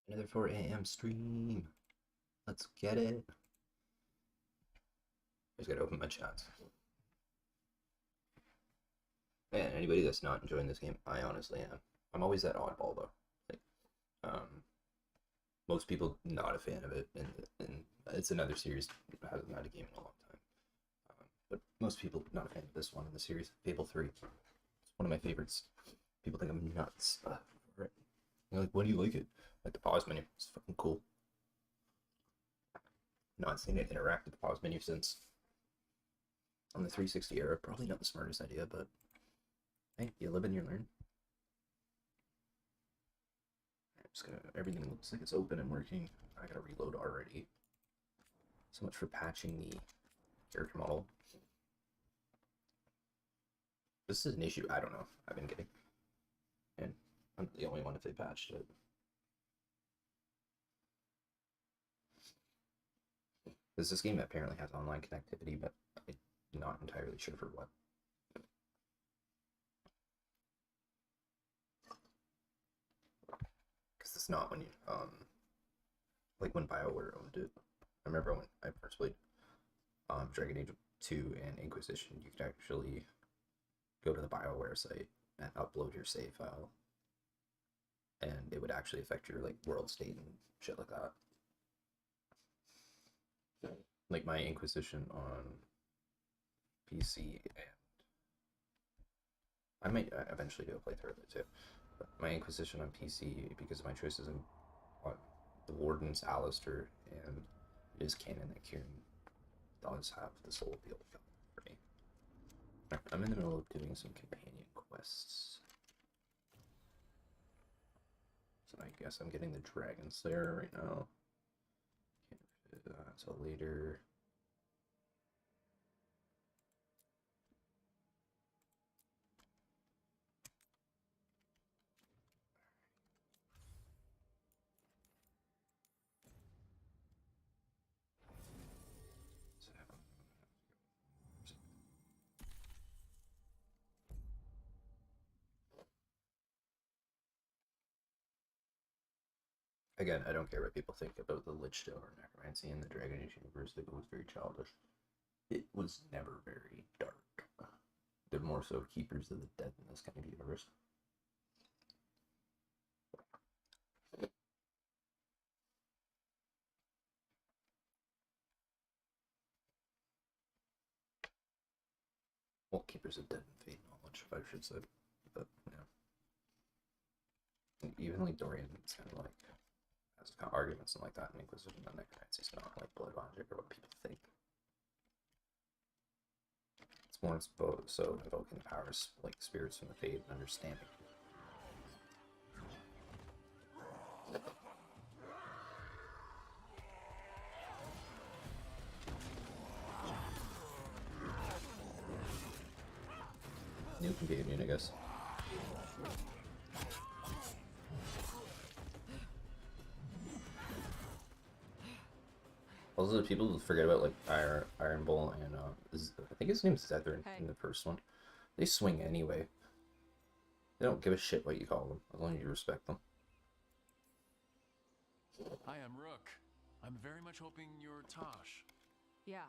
Another 4 a.m. stream. Let's get it. I just gotta open my chats. Man, anybody that's not enjoying this game, I honestly am. I'm always that oddball though. Like, most people not a fan of it, and it's another series that hasn't had a game in a long time. But most people not a fan of this one in the series. Fable 3. It's one of my favorites. People think I'm nuts. Right. You're like, why do you like it? Like the pause menu. It's fucking cool. Not seen it interact with the pause menu since on the 360 era. Probably not the smartest idea, but hey, you live and you learn. I'm just gonna, everything looks like it's open and working. I gotta reload already. So much for patching the character model. This is an issue I don't know I've been getting. And I'm the only one if they patched it. This game apparently has online connectivity, but I'm not entirely sure for what. Because it's not when you, like when BioWare owned it. I remember when I first played Dragon Age 2 and Inquisition, you could actually go to the BioWare site and upload your save file. And it would actually affect your like world state and shit like that. Like my Inquisition on PC, and I might eventually do a playthrough of it too. But my Inquisition on PC, because of my choices in what the Warden's Alistair, and it is canon that Kieran does have the soul of the old god for me. I'm in the middle of doing some companion quests. So I guess I'm getting the Dragon Slayer right now. Can't fit that until later. Again, I don't care what people think about the Lichstone or Necromancy in the Dragon Age universe. It was very childish. It was never very dark. They're more so keepers of the dead in this kind of universe. Well, keepers of dead and fate knowledge, if I should say. But, yeah. Even like Dorian's kind of like has kind of arguments and like that in Inquisition and Necromancy's not like blood logic or what people think. It's more so invoking the powers like spirits from the fate and understanding. New companion, I guess. Also, people forget about like Iron Bull and I think his name's Zethrin in the first one. They swing anyway. They don't give a shit what you call them as long as you respect them. Hi, I'm Rook. I'm very much hoping you're Tosh. Yeah.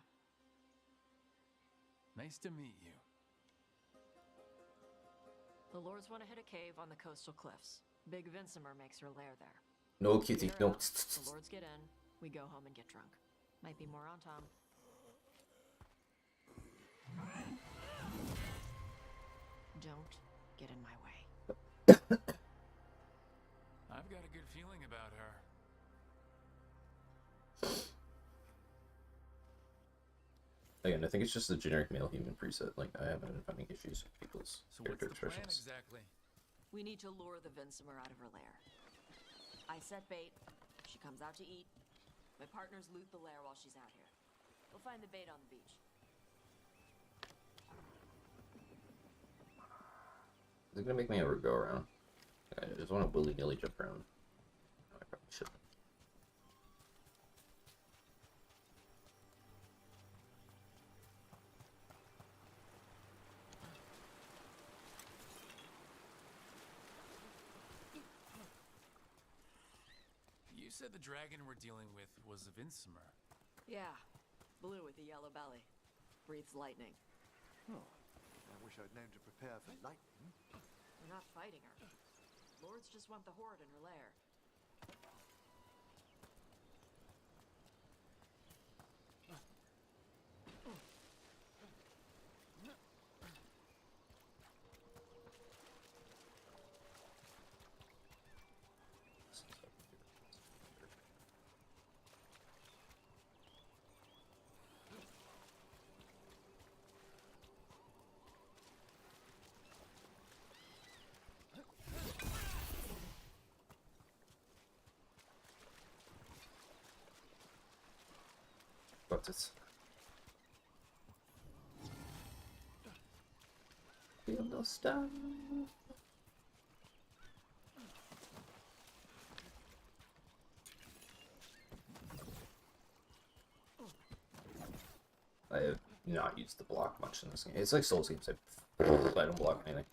Nice to meet you. The Lords want to hit a cave on the coastal cliffs. Big Vincimer makes her lair there. No, kitty, no. The Lords get in, we go home and get drunk. Might be more on Tom. Don't get in my way. I've got a good feeling about her. Again, I think it's just the generic male human preset. Like, I haven't been finding issues with people's character expressions. Exactly? We need to lure the Vincimer out of her lair. I set bait. She comes out to eat. My partners loot the lair while she's out here. We'll find the bait on the beach. Is it gonna make me ever go around? I just want to willy-nilly jump around. I probably shouldn't. You said the dragon we're dealing with was a Vinsimer. Yeah, blue with a yellow belly. Breathes lightning. Oh, I wish I'd known to prepare for lightning. We're not fighting her. Lords just want the horde in her lair. Got it. Feel no stuff. I have not used the block much in this game. It's like Souls games. I don't block anything.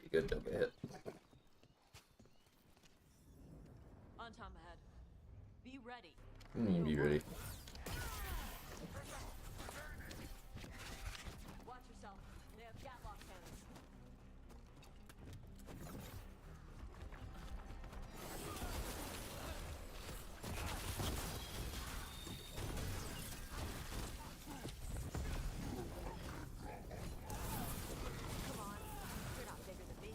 Be good, don't get hit. On Tom ahead. Be ready. Be ready. Watch yourself. They have Gatlock cannons. Come on. You're not bigger than me.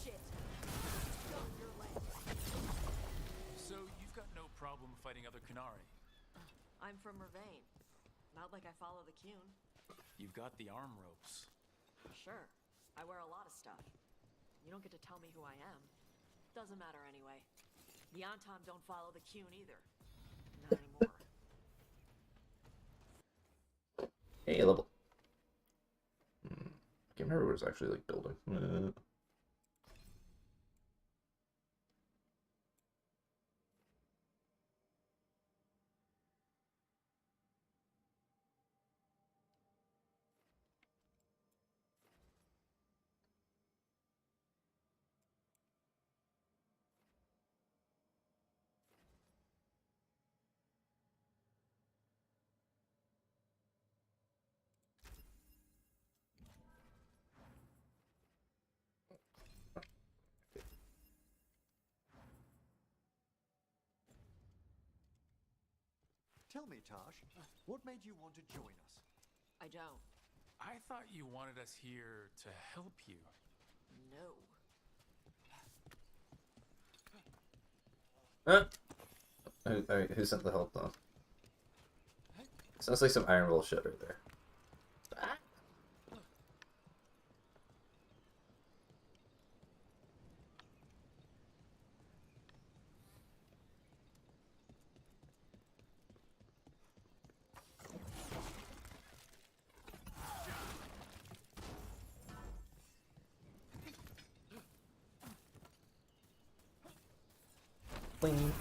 Shit. Go your leg. So you've got no problem fighting other Qunari. I'm from Mervain. Not like I follow the Qun. You've got the arm ropes. Sure. I wear a lot of stuff. You don't get to tell me who I am. Doesn't matter anyway. The Antom don't follow the Qun either. Not anymore. Hey, level. I can't remember what it's actually like building. Tell me, Tash, what made you want to join us? I don't. I thought you wanted us here to help you. No. Huh? Who sent the help though? Sounds like some Iron Will shit right there. Bling.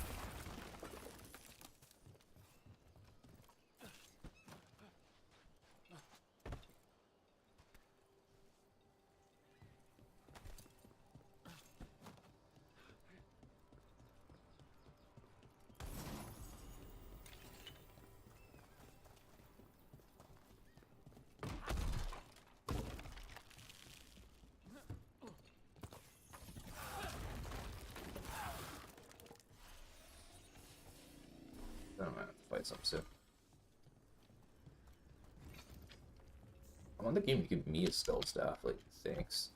I'm gonna have to fight some soon. I want the game to give me a stealth staff, like, thanks.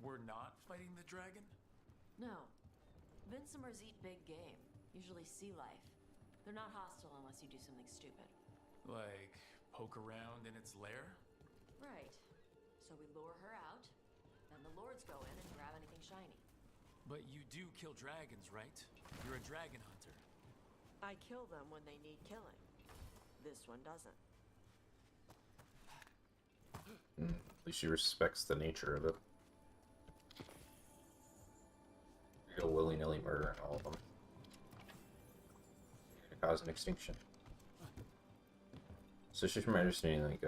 We're not fighting the dragon? No. Vinsimers eat big game. Usually sea life. They're not hostile unless you do something stupid. Like, poke around in its lair? Right. So we lure her out, then the lords go in and grab anything shiny. But you do kill dragons, right? You're a dragon hunter. I kill them when they need killing. This one doesn't. At least she respects the nature of it. You go willy-nilly murdering all of them. You're gonna cause an extinction. So it's just from my understanding, like,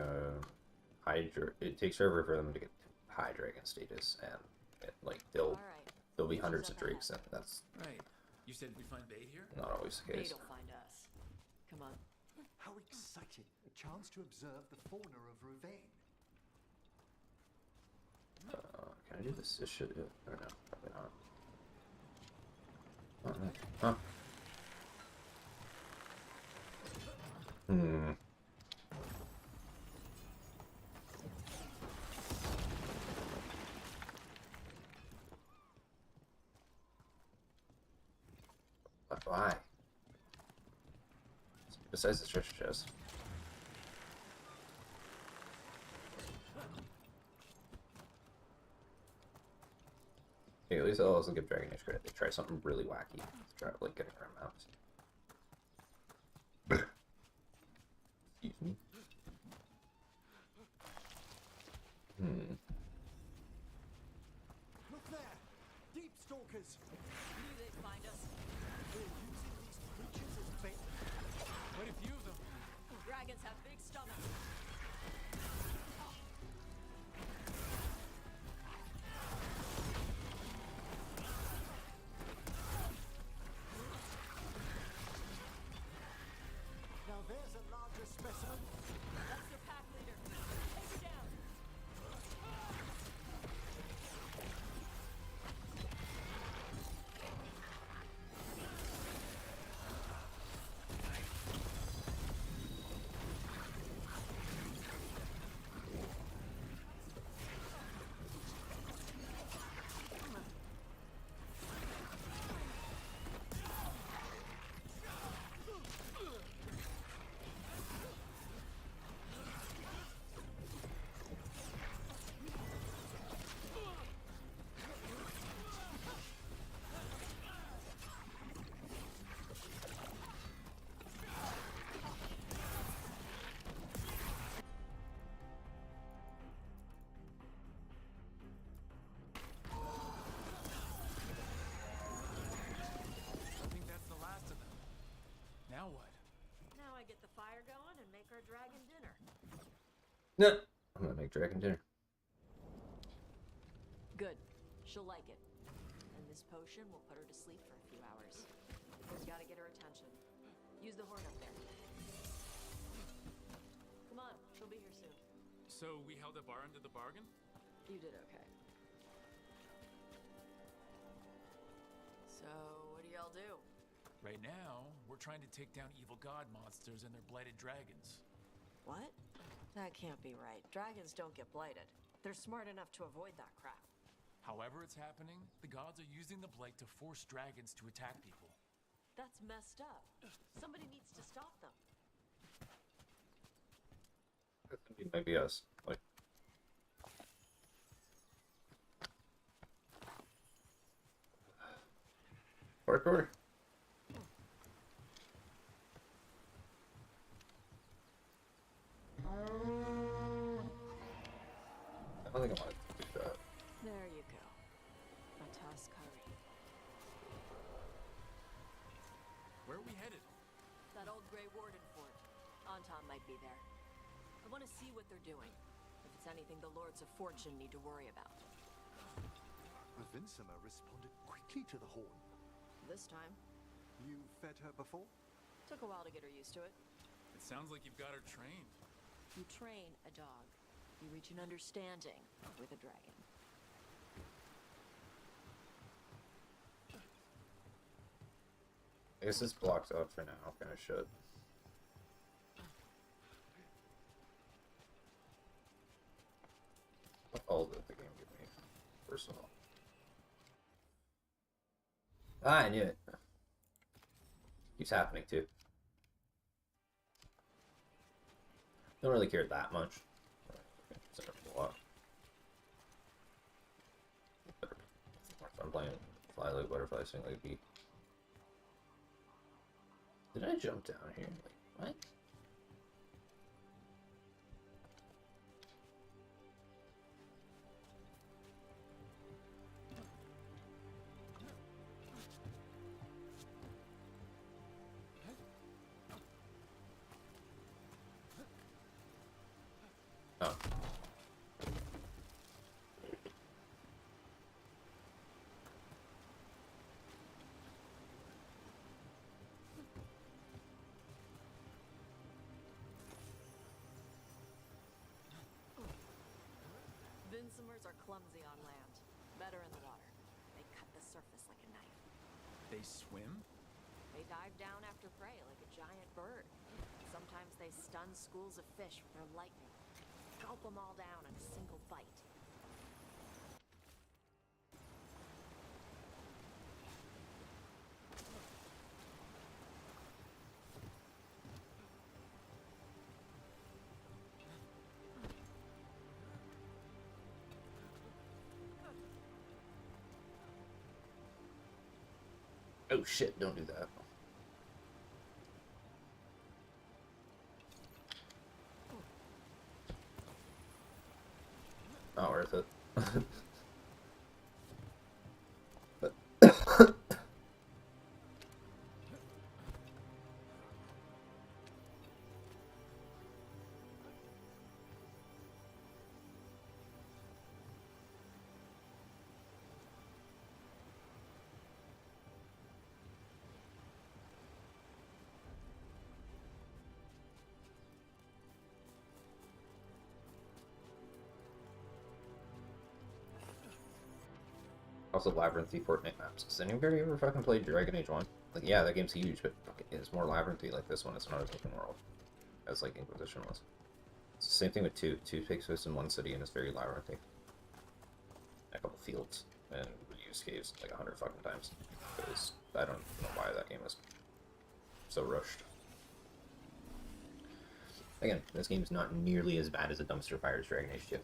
it takes forever for them to get to high dragon status, and like All right. there'll be She's hundreds up of drakes, ahead. and that's Right. You said we find bait here? not always the case. Fate'll find us. Come on. How exciting! A chance to observe the fauna of Ravane. Can I do this? This should do it. Or no, probably not. Oh, no. Huh. Hmm. But why? Besides the treasure chest. Okay, at least I'll also give Dragon Age credit. They try something really wacky. To try like getting around mounts. Excuse me. Hmm. Look there! Deep stalkers! Knew they'd find us. They're using these creatures as bait. Quite a few of them. Dragons have big stomachs. Now there's a larger specimen. That's their pack leader. Take her down. I think that's the last of them. Now what? Now I get the fire going and make our dragon dinner. No. I'm gonna make dragon dinner. Good. She'll like it. And this potion will put her to sleep for a few hours. We gotta get her attention. Use the horn up there. Come on, she'll be here soon. So we held up our end of the bargain? You did okay. So, what do y'all do? Right now, we're trying to take down evil god monsters and their blighted dragons. What? That can't be right. Dragons don't get blighted. They're smart enough to avoid that crap. However it's happening, the gods are using the blight to force dragons to attack people. That's messed up. Somebody needs to stop them. It might be us. Like, parkour. I don't think I want to do that. There you go. Mataskari. Where are we headed? That old Grey Warden fort. Anton might be there. I want to see what they're doing. If it's anything the Lords of Fortune need to worry about. Ravinsima responded quickly to the horn. This time, You fed her before? took a while to get her used to it. It sounds like you've got her trained. You train a dog. You reach an understanding with a dragon. I guess it's blocked out for now. Kind of should. All that the game gave me, first of all. Ah, I knew it. Keeps happening too. Don't really care that much. It's a lot. Better be more fun playing Fly Like Butterfly, Sing Like Bee. Did I jump down here? Like, what? Vinsumers are clumsy on land, better in the water. They cut the surface like a knife. They swim? They dive down after prey like a giant bird. Sometimes they stun schools of fish with their lightning. Gulp them all down in a single bite. Oh shit, don't do that. Not worth it. But also, labyrinthy Fortnite maps. Has anybody ever fucking played Dragon Age 1? Like, yeah, that game's huge, but fucking, it's more labyrinthy like this one. It's not as open world as, like, Inquisition was. It's the same thing with 2. 2 takes place in one city and it's very labyrinthy. A couple fields and reuse caves like 100 fucking times. Because I don't know why that game was so rushed. Again, this game's not nearly as bad as a dumpster fire as Dragon Age 2.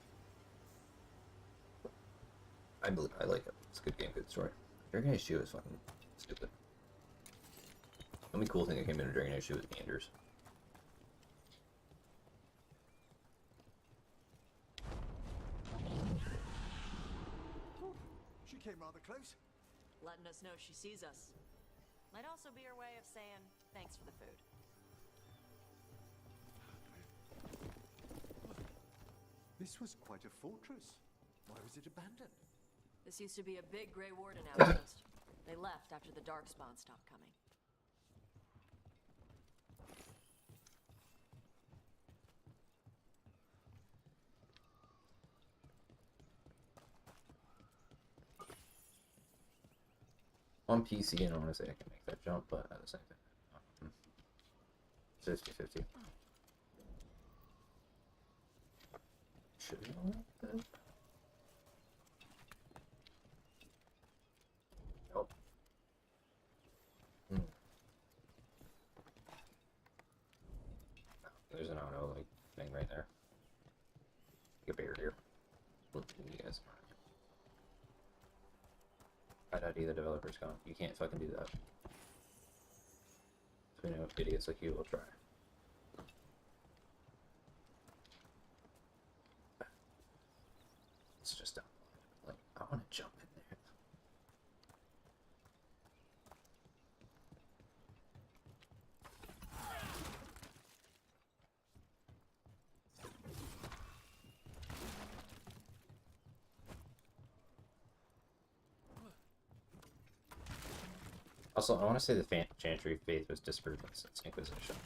I like it. It's a good game, good story. Dragon Age 2 is fucking stupid. The only cool thing that came into Dragon Age 2 was Anders. She came rather close. Letting us know she sees us. Might also be her way of saying thanks for the food. This was quite a fortress. Why was it abandoned? This used to be a big Grey Warden outpost. They left after the Darkspawn stopped coming. On PC, I don't want to say I can make that jump, but at the same time, 50-50. Should be all right. Nope. There's an auto like thing right there. Like a barrier. Look at you guys. ID the developer's gone. You can't fucking do that. So we know idiots like you will try. It's just down the line. Like, I want to jump in there. Also, I want to say the Chantry faith was disproven since Inquisition.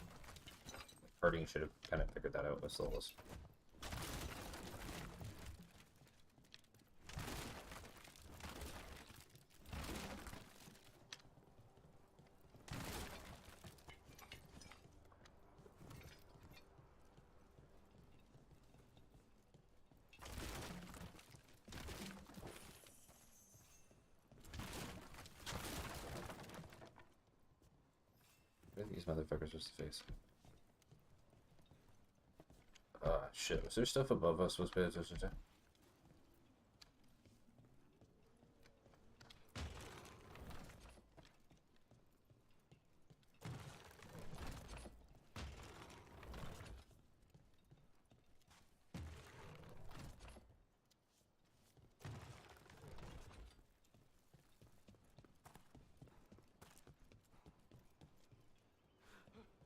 Harding should have kind of figured that out with Solus. What are these motherfuckers supposed to face? Shit. Was there stuff above us was pay attention to?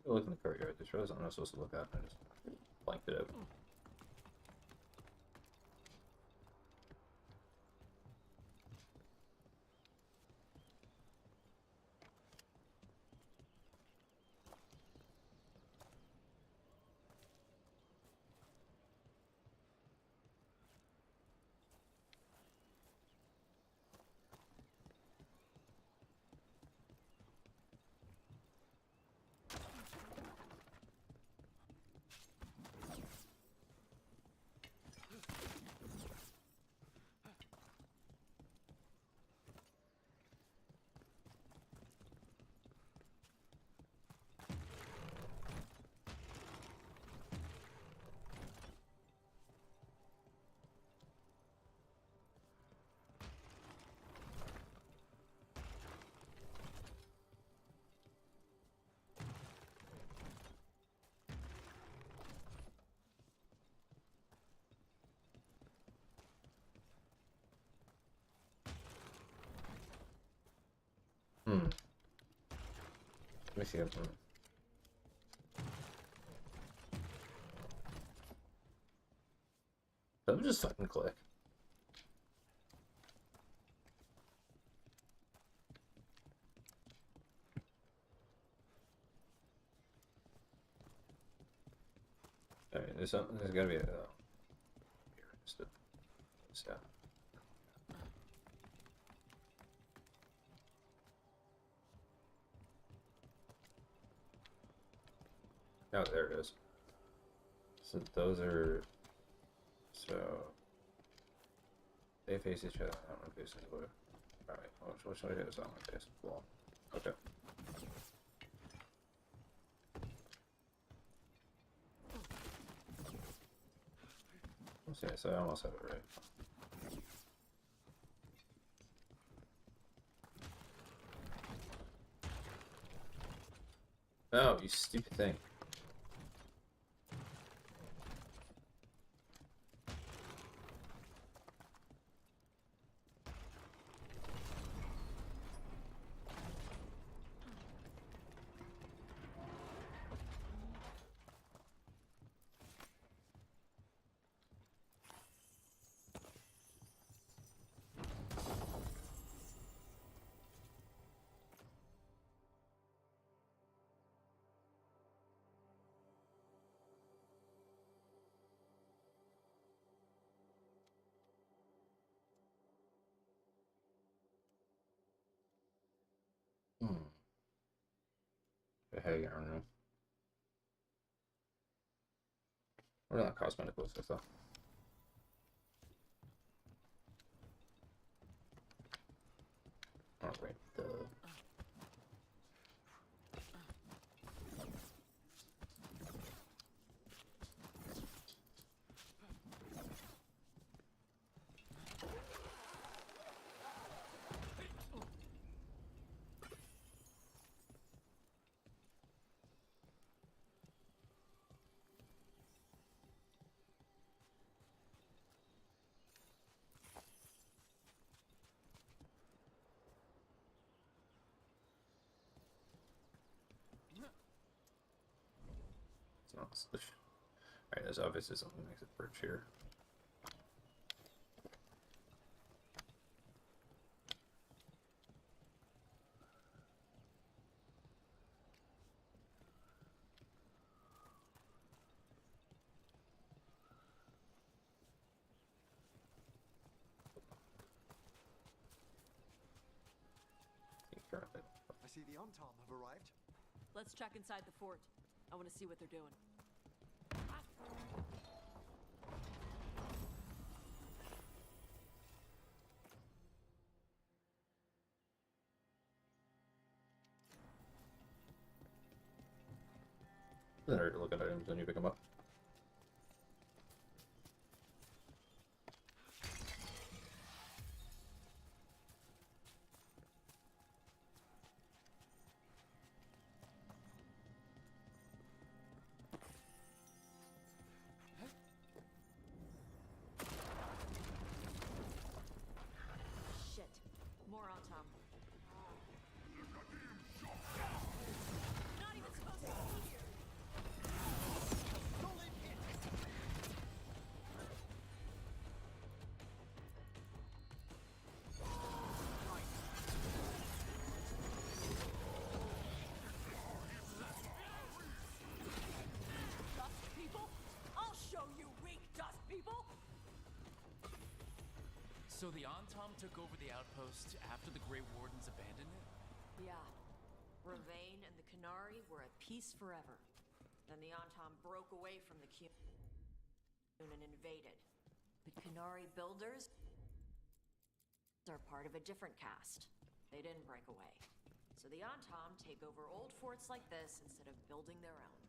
Look in the courtyard. There's really something I'm supposed to look at. I just blanked it out. Hmm. Let me see if Let me just fucking click. Alright, there's something. There's gotta be a. Yeah. Oh, there it is. So those are. So they face each other. That one faces blue. Alright, which one is that one face? Well, okay. Okay, so I almost have it right. No, you stupid thing. Hmm. Hey, I don't know. What are that cosmeticals and stuff? Oh wait, the. It's not such. Alright, there's obviously something that makes it bridge here. Currently. I see the Antam have arrived. Let's check inside the fort. I want to see what they're doing. Then I look at items and you pick them up. Shit. More on Tom. Not even supposed to be here. Dust people? I'll show you weak dust people! So the Antom took over the outpost after the Grey Wardens abandoned it? Yeah. Ravain and the Qunari were at peace forever. Then the Antom broke away from the Qun and invaded. But Qunari builders are part of a different caste. They didn't break away. So the Antom take over old forts like this instead of building their own.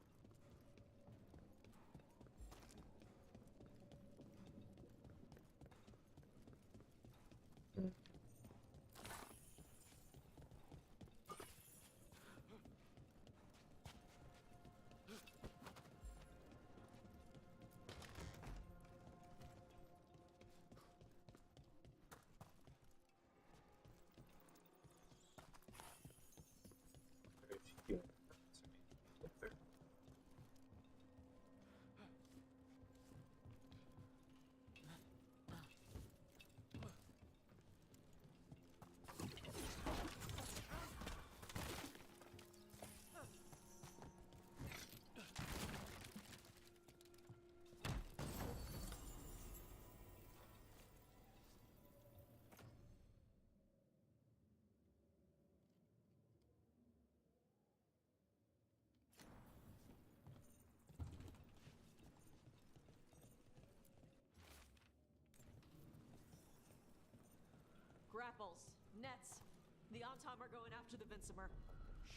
Antom are going after the Vincimer.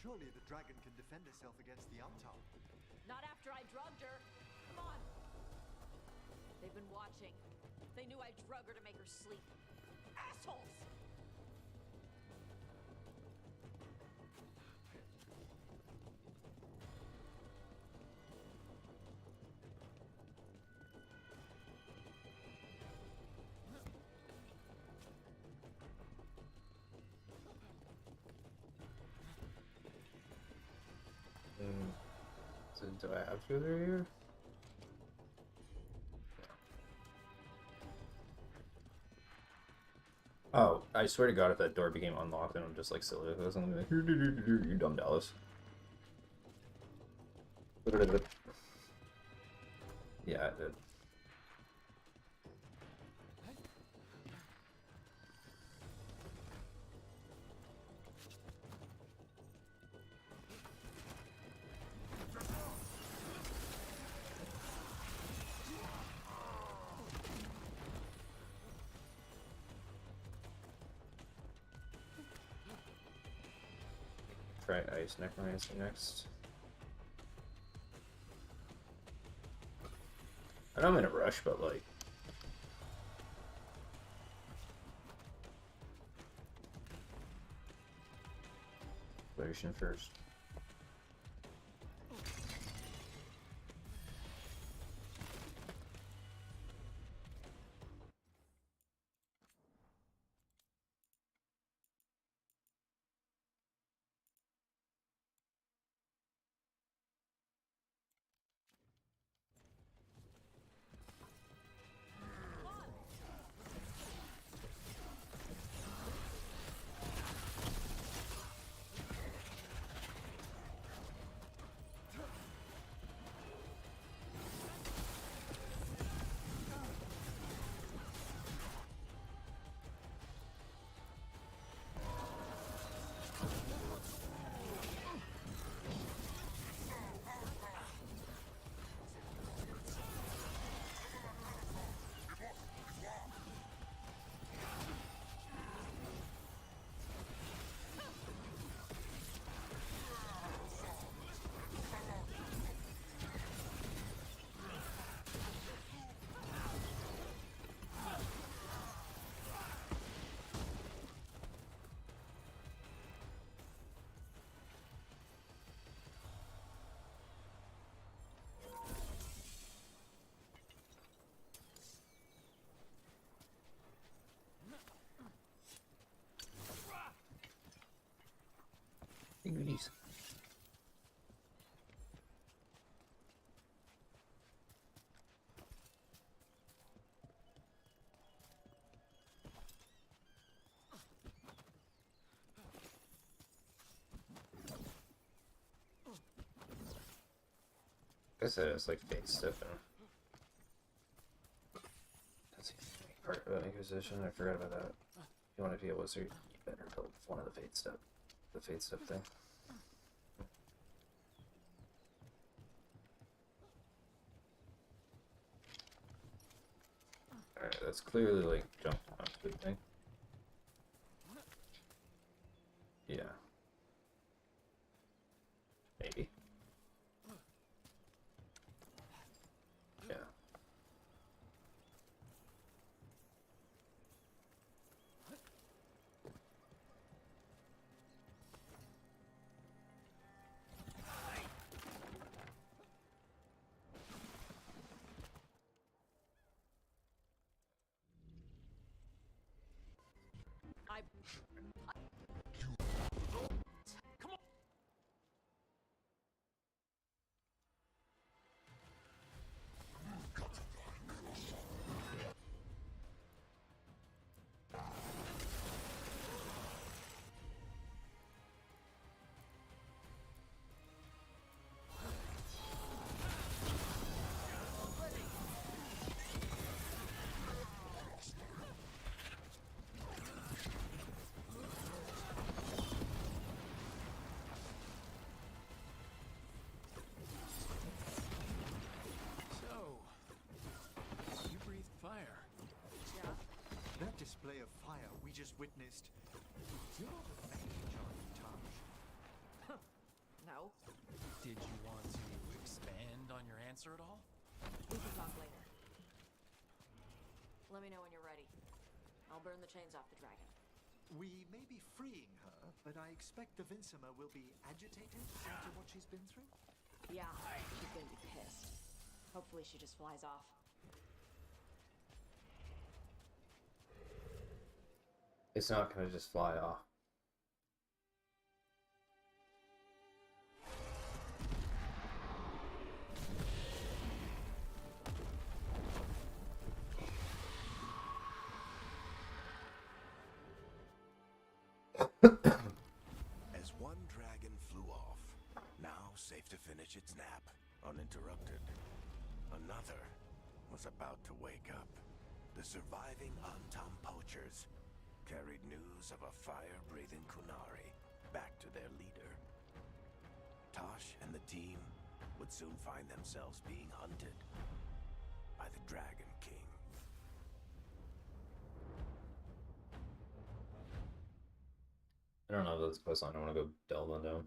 Surely the dragon can defend herself against the Antam. Not after I drugged her. Come on. They've been watching. They knew I drug her to make her sleep. Assholes! So do I have to go through here? Oh, I swear to God, if that door became unlocked, then I'm just like silly. It wasn't like, you dumb Dallas. Yeah, it did. Try Ice Necromancy next. I know I'm in a rush, but like... Potion first. Goodies. I said it's like fate stuff. That's a part about Inquisition. I forgot about that. If you want to be a wizard, you better build one of the fate stuff. The fate stuff thing. Alright, that's clearly like jumping onto the thing. Yeah. Maybe. Yeah. Come on. That display of fire we just witnessed. You're not a mage, answer at all? We can talk later. Let me know when you're ready. I'll burn the chains off the dragon. We may be freeing her, but I expect the Vincima will be agitated after what she's been through. Yeah, she's gonna be pissed. Hopefully she just flies off. It's not gonna just fly off. As one dragon flew off, now safe to finish its nap, uninterrupted, another was about to wake up. The surviving Antam poachers carried news of a fire-breathing Kunari back to their leader. Tosh and the team would soon find themselves being hunted by the Dragon King. I don't know if that's the quest line I want to go delve into.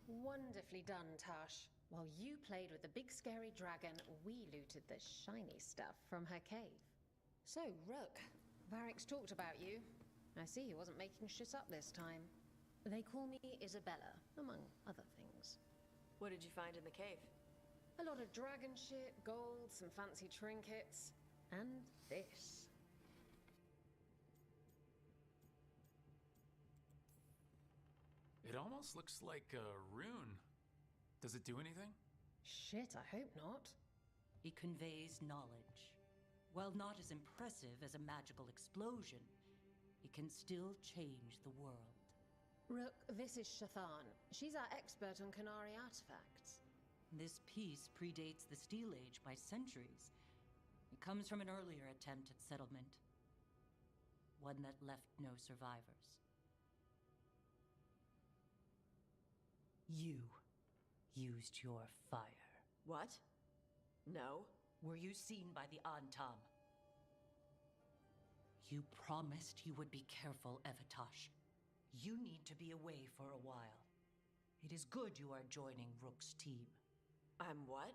Wonderfully done, Tosh. While you played with the big scary dragon, we looted the shiny stuff from her cave. So, Rook, Varric's talked about you. I see he wasn't making shit up this time. They call me Isabella, among other things. What did you find in the cave? A lot of dragon shit, gold, some fancy trinkets, and this. It almost looks like a rune. Does it do anything? Shit, I hope not. It conveys knowledge. While not as impressive as a magical explosion, it can still change the world. Rook, this is Shathan. She's our expert on Kunari artifacts. This piece predates the Steel Age by centuries. It comes from an earlier attempt at settlement. One that left no survivors. You used your fire. What? No. Were you seen by the Antam? You promised you would be careful, Evatosh. You need to be away for a while. It is good you are joining Rook's team. I'm what?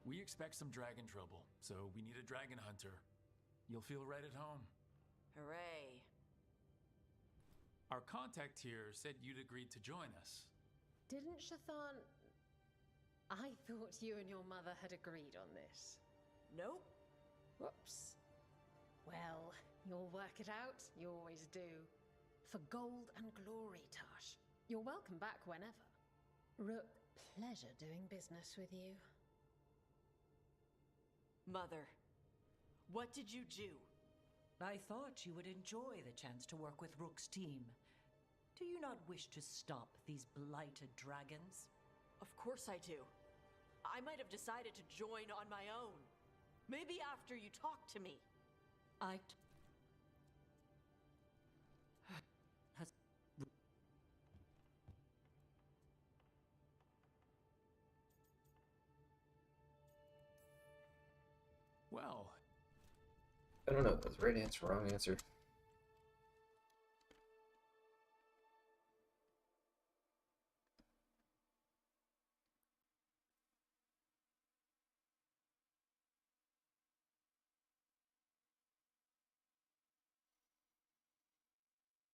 We expect some dragon trouble, so we need a dragon hunter. You'll feel right at home. Hooray. Our contact here said you'd agreed to join us. Didn't Shathan... I thought you and your mother had agreed on this. Nope. Whoops. Well, you'll work it out. You always do. For gold and glory, Tosh. You're welcome back whenever. Rook, pleasure doing business with you. Mother, what did you do? I thought you would enjoy the chance to work with Rook's team. Do you not wish to stop these blighted dragons? Of course I do. I might have decided to join on my own. Maybe after you talk to me. Well, I don't know if that's right answer, wrong answer.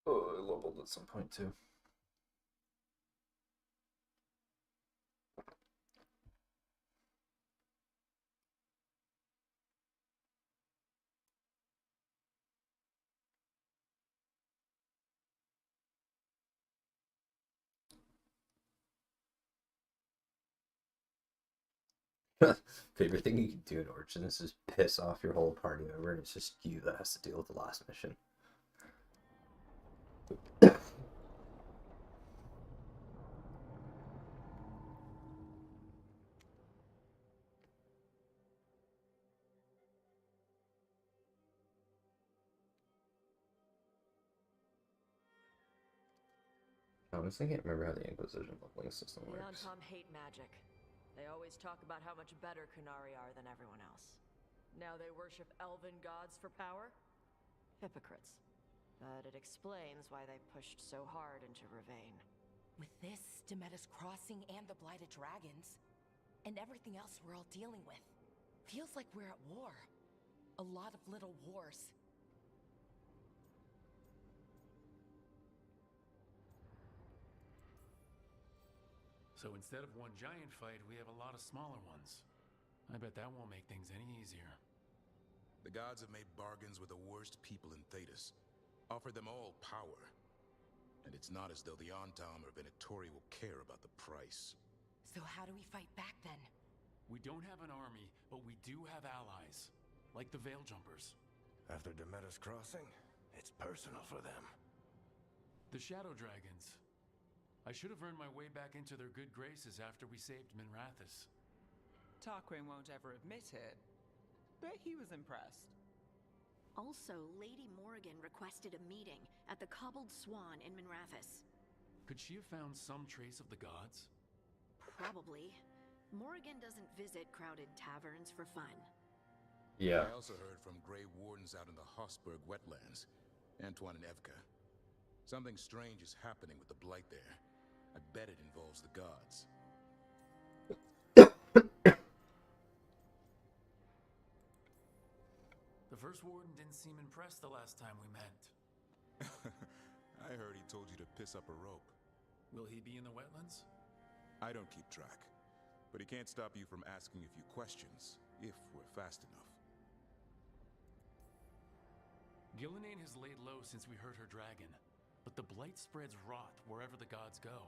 Oh, I leveled at some point too. Favorite thing you can do in Origin is just piss off your whole party member, and it's just you that has to deal with the last mission. Honestly, I can't remember how the Inquisition leveling system The works. Antam hate magic. They always talk about how much better Qunari are than everyone else. Now they worship elven gods for power? Hypocrites. But it explains why they pushed so hard into Ravain. With this, Demeter's Crossing and the Blighted Dragons, and everything else we're all dealing with, feels like we're at war. A lot of little wars. So instead of one giant fight, we have a lot of smaller ones. I bet that won't make things any easier. The gods have made bargains with the worst people in Thedas, offered them all power. And it's not as though the Antam or Venatori will care about the price. So how do we fight back then? We don't have an army, but we do have allies. Like the Veil Jumpers. After Demeter's Crossing, it's personal for them. The Shadow Dragons. I should have earned my way back into their good graces after we saved Minrathous. Tarquin won't ever admit it, but he was impressed. Also, Lady Morrigan requested a meeting at the Cobbled Swan in Minrathous. Could she have found some trace of the gods? Probably. Morrigan doesn't visit crowded taverns for fun. Yeah. I also heard from Grey Wardens out in the Hossberg wetlands, Antoine and Evka. Something strange is happening with the Blight there. I bet it involves the gods. The first warden didn't seem impressed the last time we met. I heard he told you to piss up a rope. Will he be in the wetlands? I don't keep track, but he can't stop you from asking a few questions, if we're fast enough. Gillenane has laid low since we heard her dragon, but the Blight spreads rot wherever the gods go.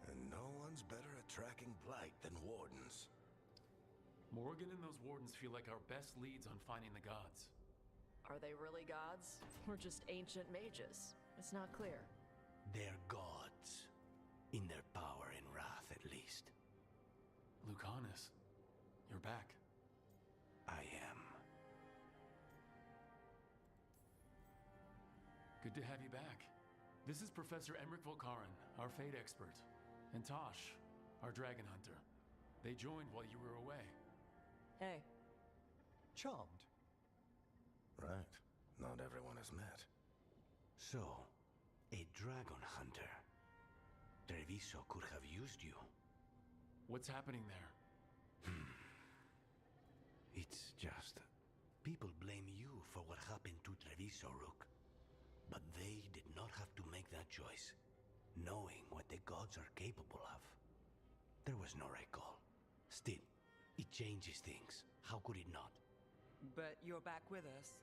And no one's better at tracking Blight than Wardens. Morrigan and those wardens feel like our best leads on finding the gods. Are they really gods? Or just ancient mages? It's not clear. They're gods. In their power and wrath, at least. Lucanus, you're back. I am. Good to have you back. This is Professor Emmerich Volkaren, our fate expert, and Tosh, our dragon hunter. They joined while you were away. Hey. Charmed. Right. Not everyone has met. So, a dragon hunter. Treviso could have used you. What's happening there? It's just... people blame you for what happened to Treviso, Rook. But they did not have to make that choice, knowing what the gods are capable of. There was no recall. Still, it changes things. How could it not? But you're back with us.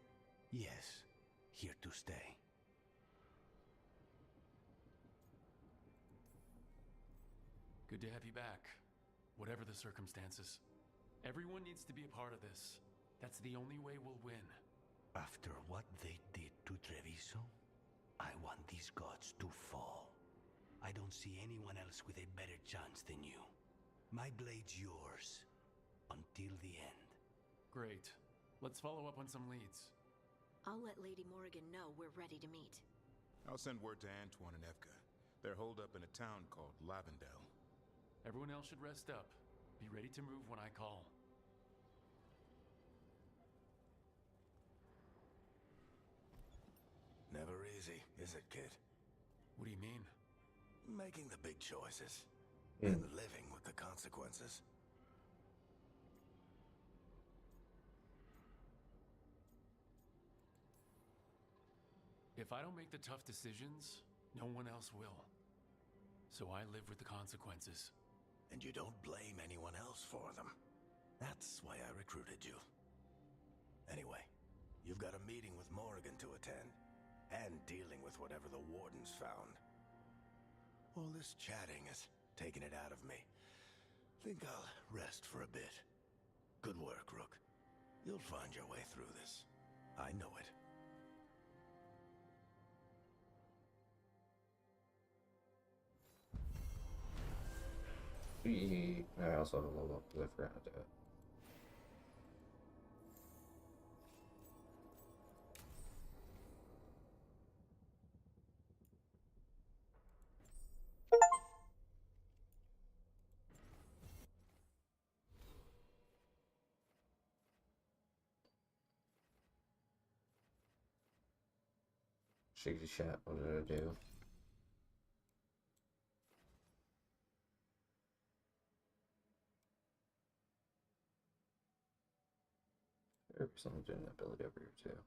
Yes, here to stay. Good to have you back, whatever the circumstances. Everyone needs to be a part of this. That's the only way we'll win. After what they did to Treviso, I want these gods to fall. I don't see anyone else with a better chance than you. My blade's yours. Until the end. Great. Let's follow up on some leads. I'll let Lady Morrigan know we're ready to meet. I'll send word to Antoine and Evka. They're holed up in a town called Lavendel. Everyone else should rest up. Be ready to move when I call. Never easy, is it, kid? What do you mean? Making the big choices. And living with the consequences. If I don't make the tough decisions, no one else will. So I live with the consequences. And you don't blame anyone else for them. That's why I recruited you. Anyway, you've got a meeting with Morrigan to attend. And dealing with whatever the Wardens found. All this chatting has taken it out of me. Think I'll rest for a bit. Good work, Rook. You'll find your way through this. I know it. I also have a level up because I forgot to do it. Shaky chat, what did I do? There's something doing that ability over here too.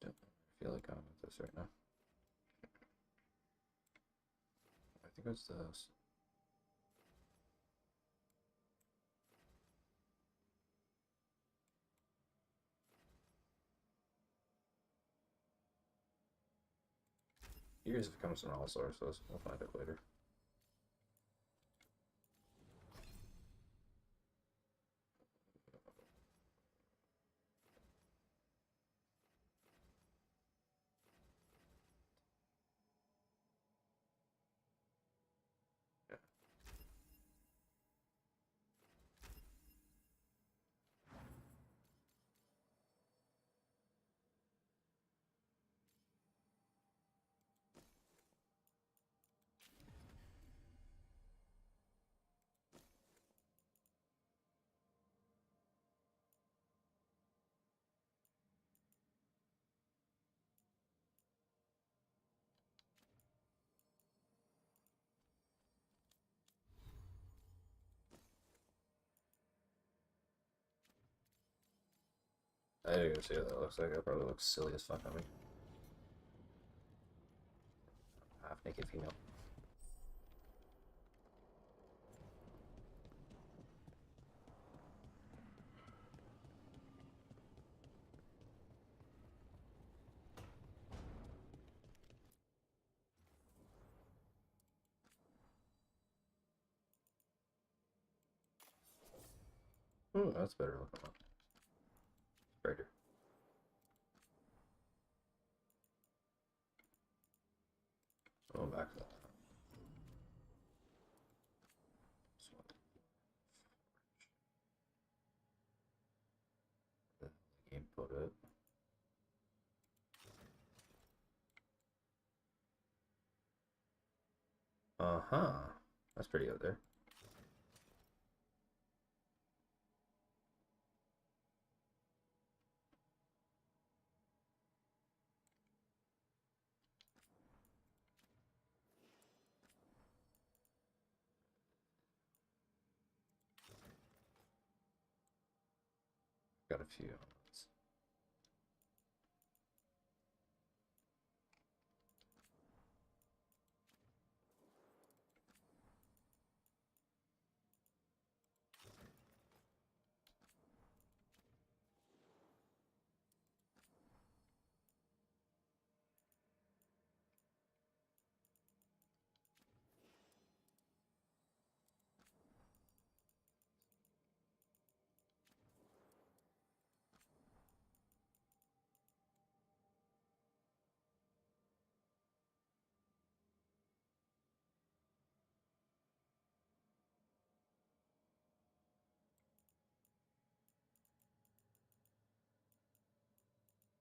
Don't feel like I'm with this right now. I think it's this. Here's if it comes from all sources. We'll find it later. I didn't even see what that looks like. That probably looks silly as fuck on me. Half naked female. That's better looking one. Brighter. Going back to that. The game put it. Uh-huh. That's pretty out there. Got a few.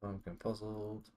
I'm puzzled.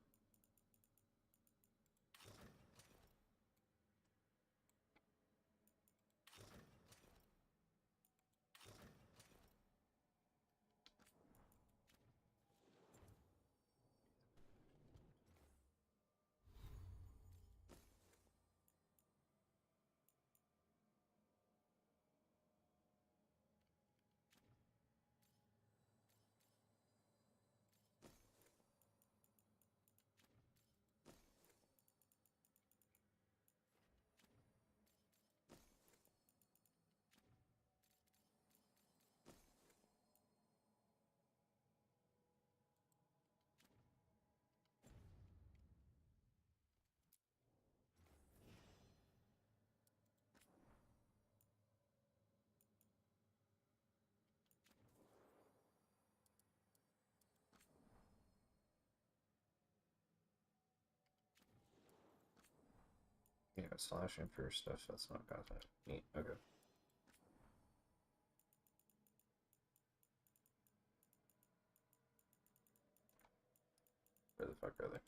slashing for stuff that's not got that. Neat. Okay. Where the fuck are they?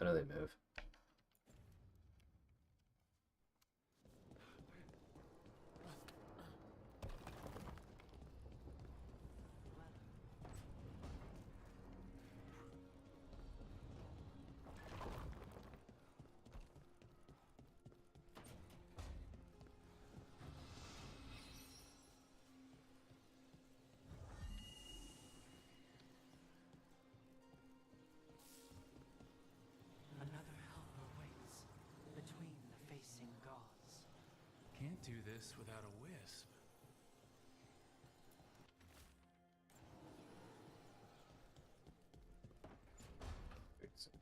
I know they move. Another helper waits between the facing gods. Can't do this without a wisp. Fix it.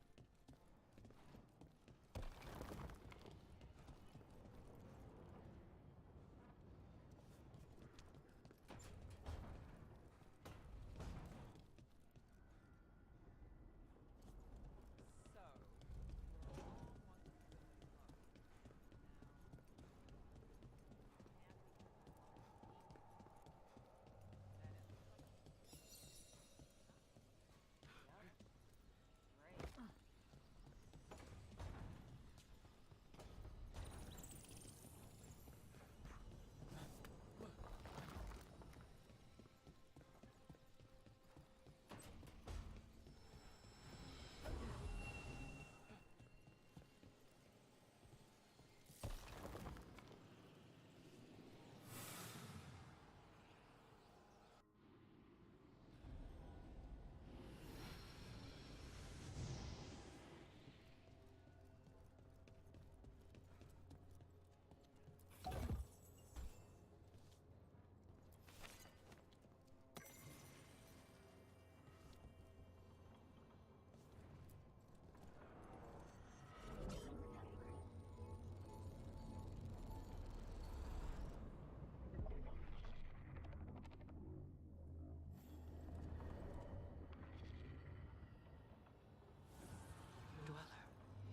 Dweller,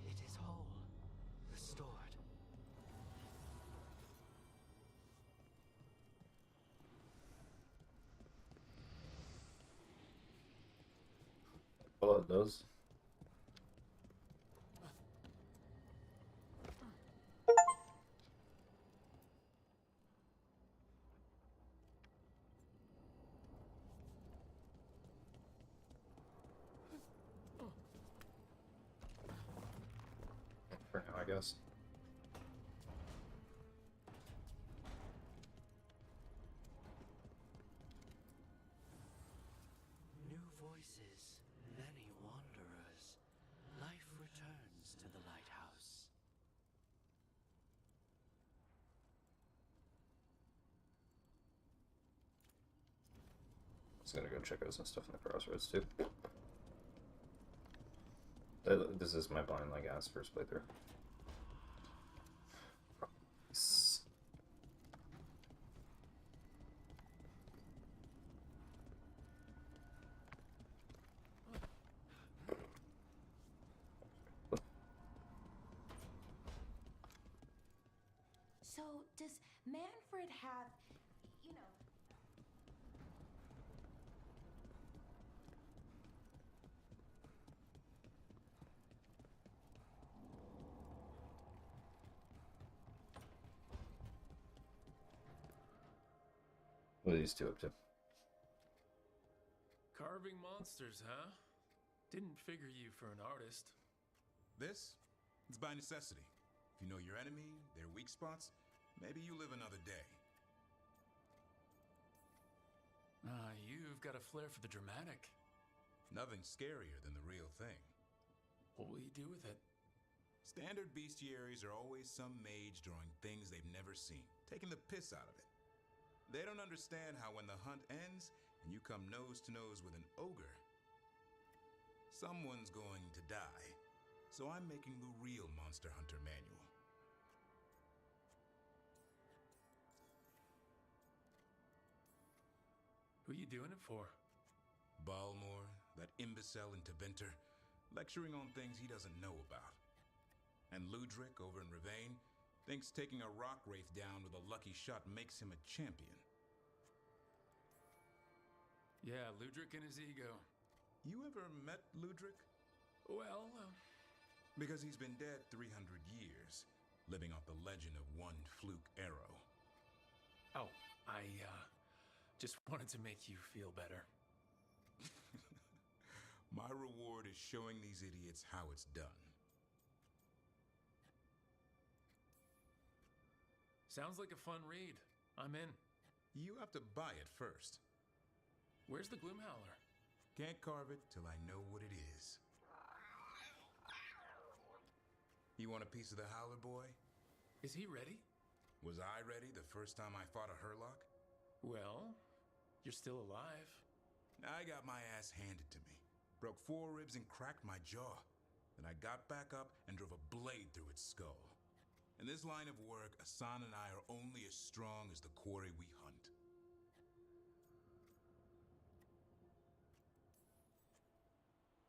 it is whole, restored. Well, it does. For now, I guess. New voices, many wanderers. Life returns to the lighthouse. I was gonna go check out some stuff in the crossroads too. This is my blind like ass first playthrough. So, does Manfred have, you know... What are these two up to? Carving monsters, huh? Didn't figure you for an artist. This? It's by necessity. If you know your enemy, their weak spots, maybe you live another day. You've got a flair for the dramatic. Nothing scarier than the real thing. What will you do with it? Standard bestiaries are always some mage drawing things they've never seen, taking the piss out of it. They don't understand how when the hunt ends and you come nose to nose with an ogre, someone's going to die. So I'm making the real Monster Hunter manual. Who you doing it for? Balmor, that imbecile in Teventer, lecturing on things he doesn't know about. And Ludric over in Ravane thinks taking a rock wraith down with a lucky shot makes him a champion. Yeah, Ludric and his ego. You ever met Ludric? Well, Because he's been dead 300 years, living off the legend of one fluke arrow. oh, I, just wanted to make you feel better. My reward is showing these idiots how it's done. Sounds like a fun read. I'm in. You have to buy it first. Where's the Gloomhowler? Can't carve it till I know what it is. You want a piece of the Howler, boy? Is he ready? Was I ready the first time I fought a Hurlock? Well, you're still alive. I got my ass handed to me. Broke 4 ribs and cracked my jaw. Then I got back up and drove a blade through its skull. In this line of work, Asan and I are only as strong as the quarry we hunt.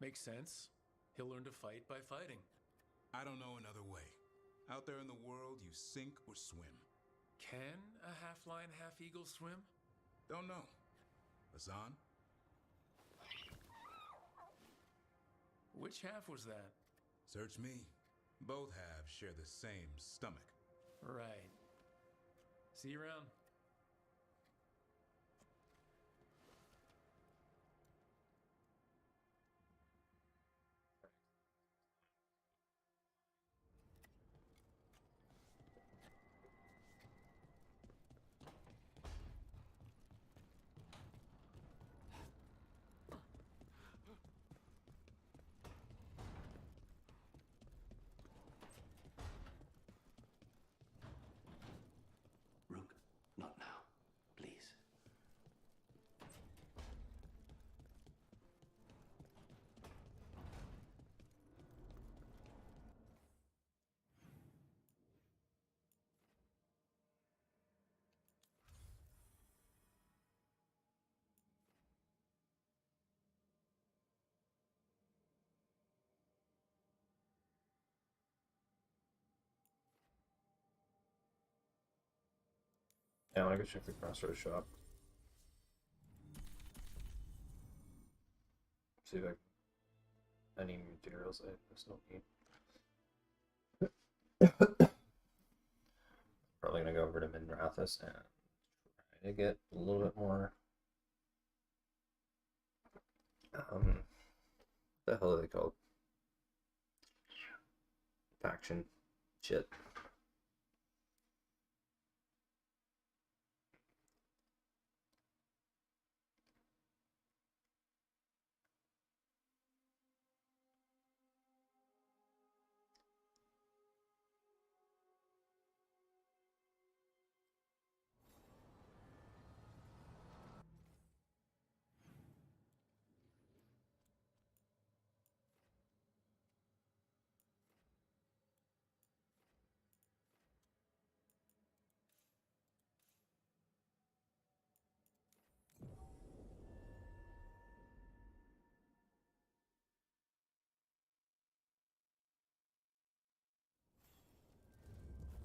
Makes sense. He'll learn to fight by fighting. I don't know another way. Out there in the world, you sink or swim. Can a half-lion, half-eagle swim? Don't know. Asan? Which half was that? Search me. Both halves share the same stomach. Right. See you around. Rook, not now. Please. Yeah, I want to go check the Crossroads shop. See if any materials I still need. Probably gonna go over to Minrathous and try to get a little bit more. The hell are they called? Faction shit.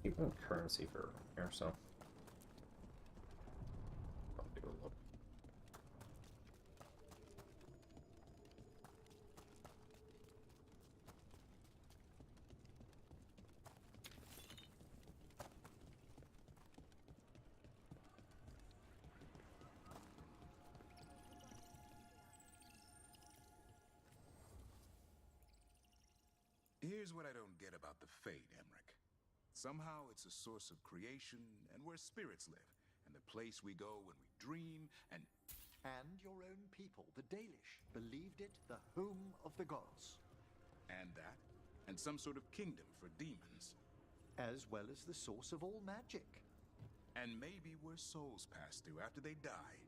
Keep on currency for here, so I'll do a look. Here's what I don't get about the Fade, Emmerich. Somehow it's a source of creation and where spirits live, and the place we go when we dream and... And your own people, the Dalish, believed it the home of the gods. And that, and some sort of kingdom for demons. As well as the source of all magic. And maybe where souls pass through after they die.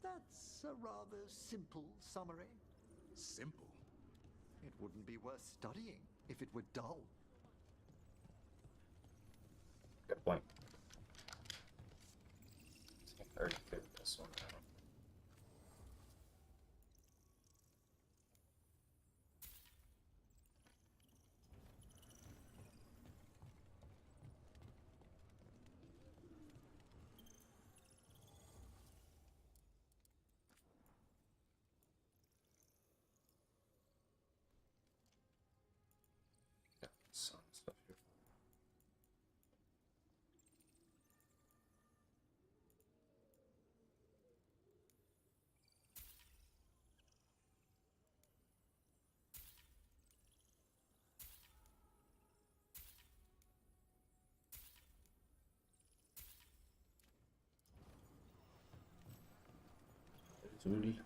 That's a rather simple summary. Simple? It wouldn't be worth studying if it were dull. Good point. I already figured this one out. Azul.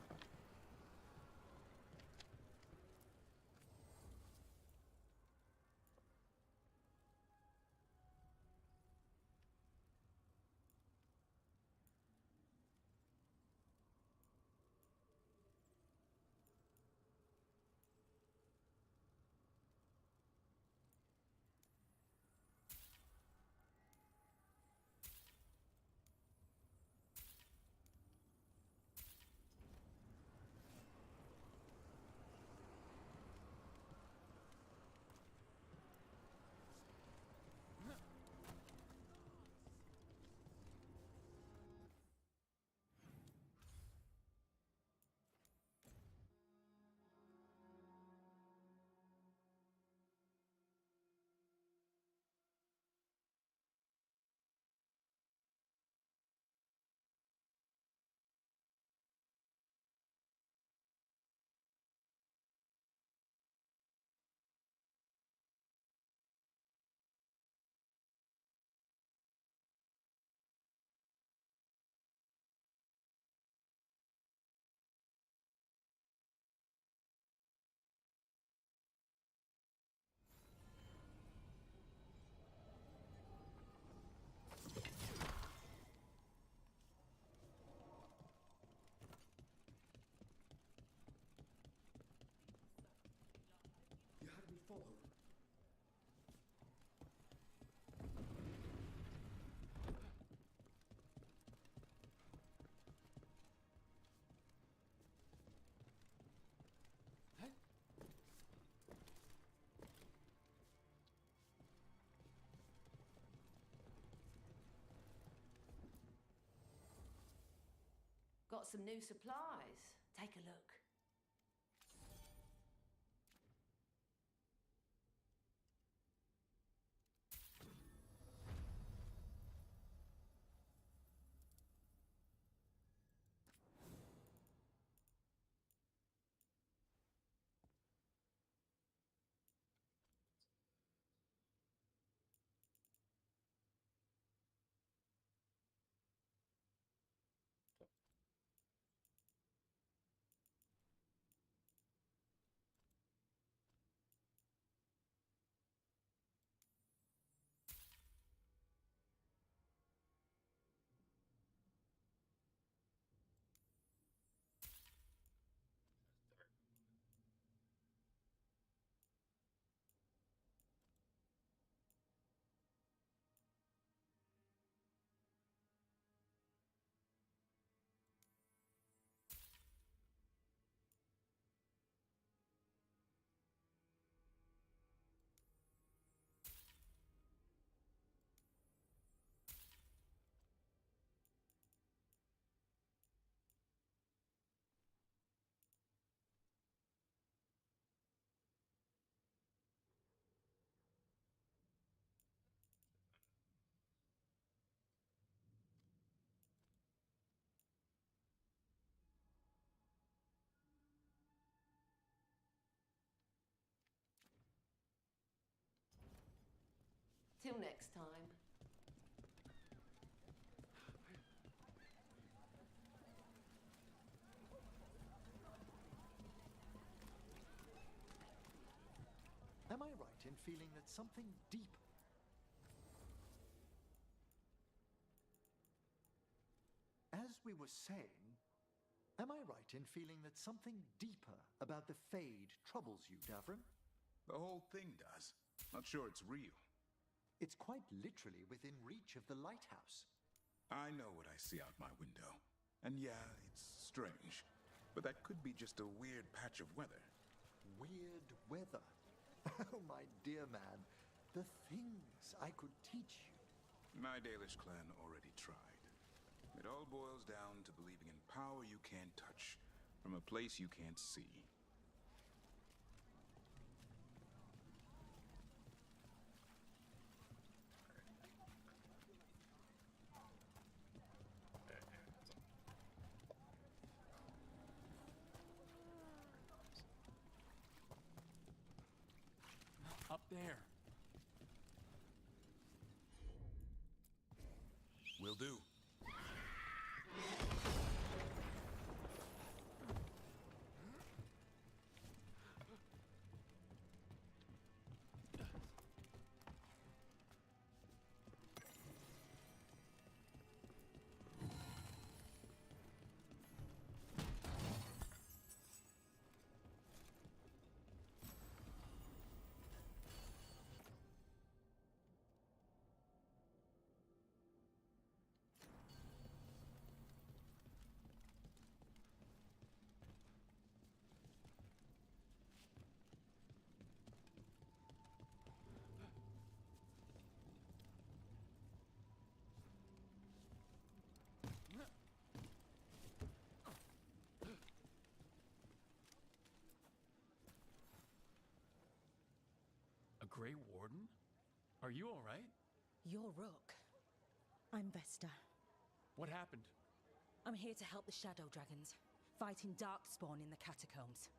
You had me followed. Got some new supplies. Take a look. Till next time. Am I right in feeling that something deep... As we were saying, am I right in feeling that something deeper about the Fade troubles you, Davrin? The whole thing does. Not sure it's real. It's quite literally within reach of the lighthouse. I know what I see out my window. And yeah, it's strange. But that could be just a weird patch of weather. Weird weather? Oh, my dear man. The things I could teach you. My Dalish clan already tried. It all boils down to believing in power you can't touch, from a place you can't see. Up there. Will do. Grey Warden? Are you all right? You're Rook. I'm Vesta. What happened? I'm here to help the Shadow Dragons, fighting Darkspawn in the catacombs.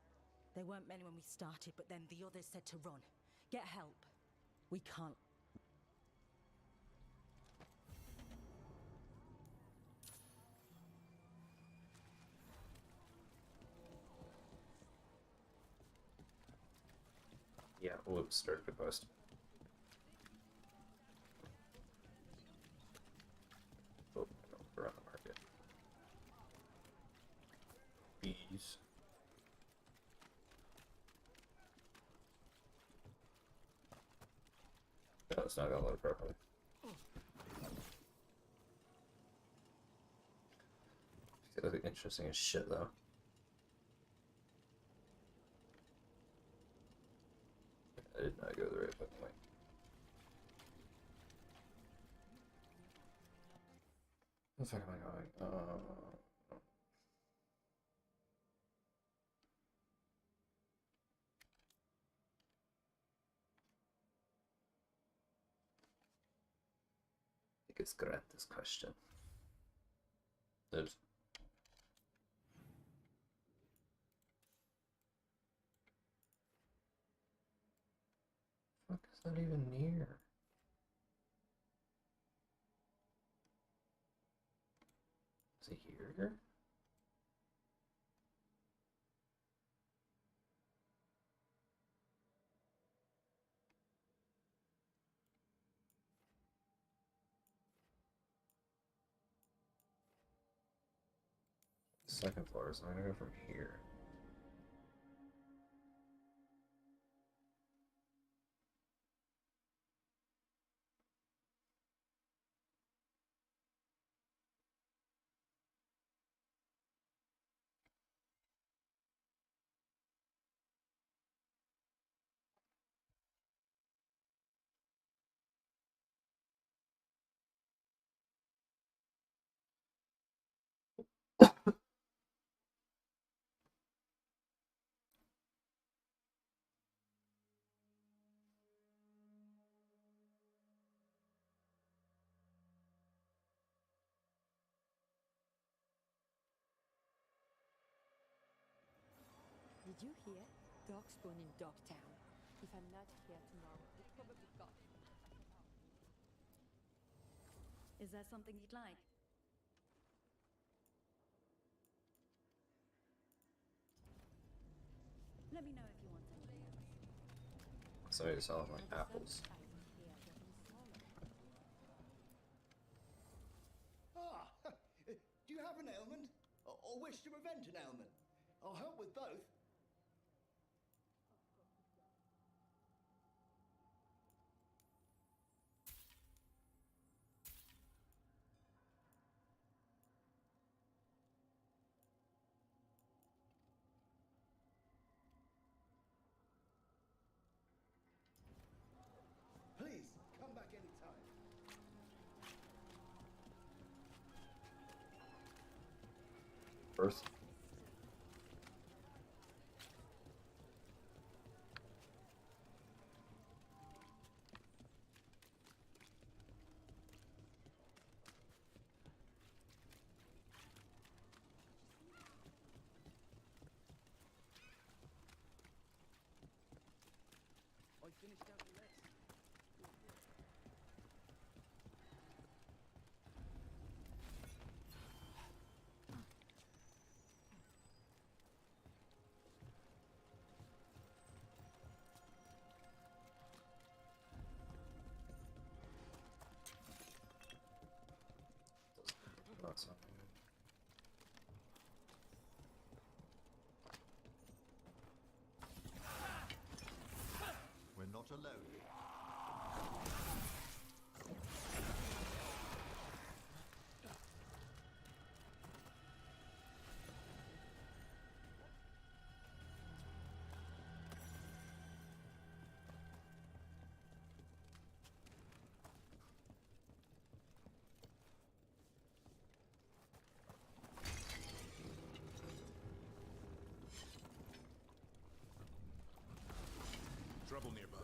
There weren't many when we started, but then the others said to run. Get help. We can't. Yeah, whoops, start the quest. Oh, no, we're on the market. Bees. No, it's not gonna load properly. It's interesting as shit, though. I did not go the right fucking way. Where the fuck am I going? I think it's grant this question. Oops. Fuck is that even near? Is it here? Second floor, so I'm gonna go from here. Did you hear? Darkspawn in Dogtown. If I'm not here tomorrow, we'll probably got him. Is that something you'd like? Let me know if you want anything else. Somebody's selling like apples. Ah, do you have an ailment? Or wish to prevent an ailment? I'll help with both. Please, come back anytime. First. I finished out the list. Not something. We're not alone. Trouble nearby.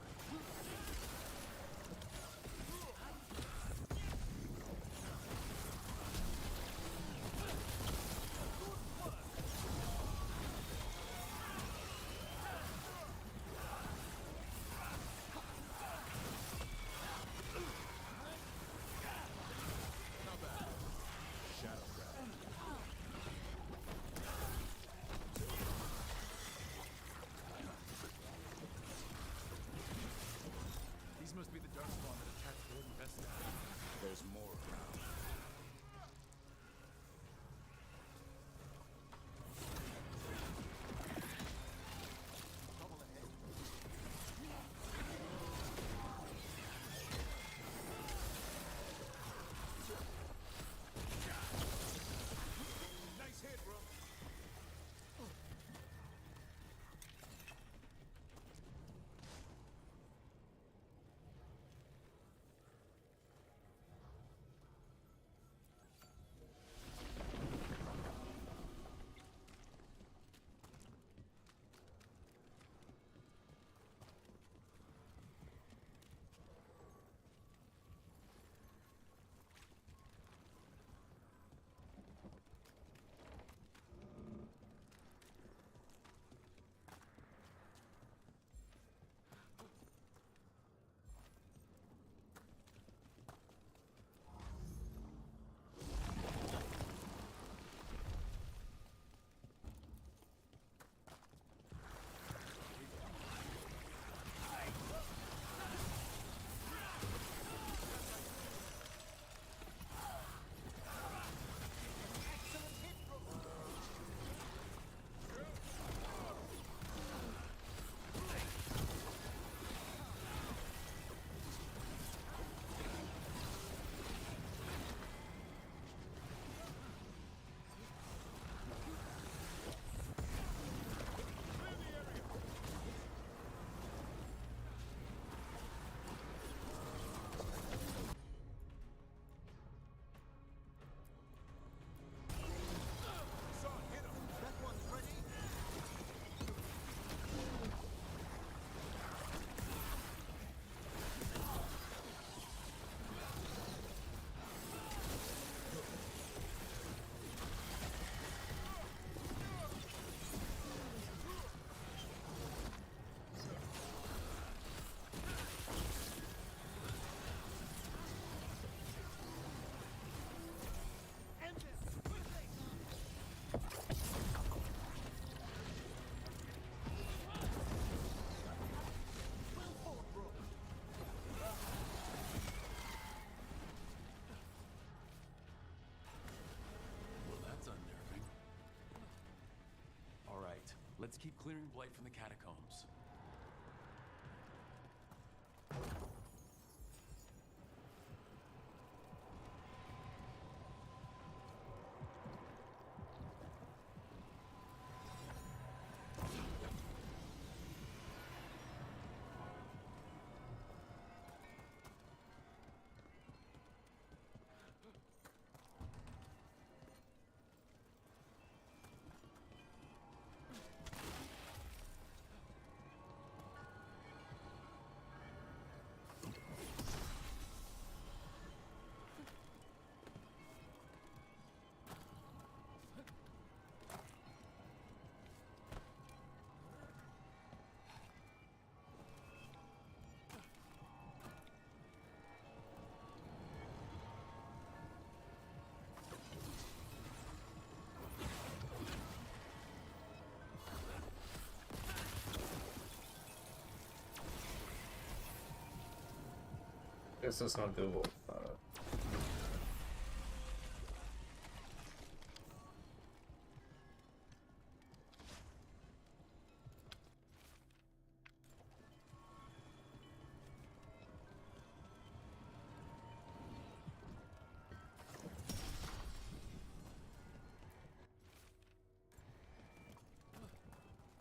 Let's keep clearing blight from the catacombs. Guess that's not doable.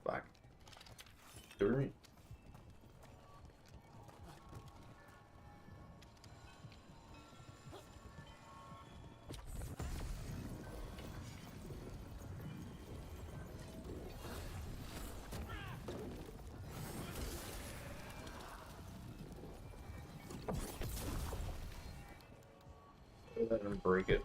Back. Three. Let him break it.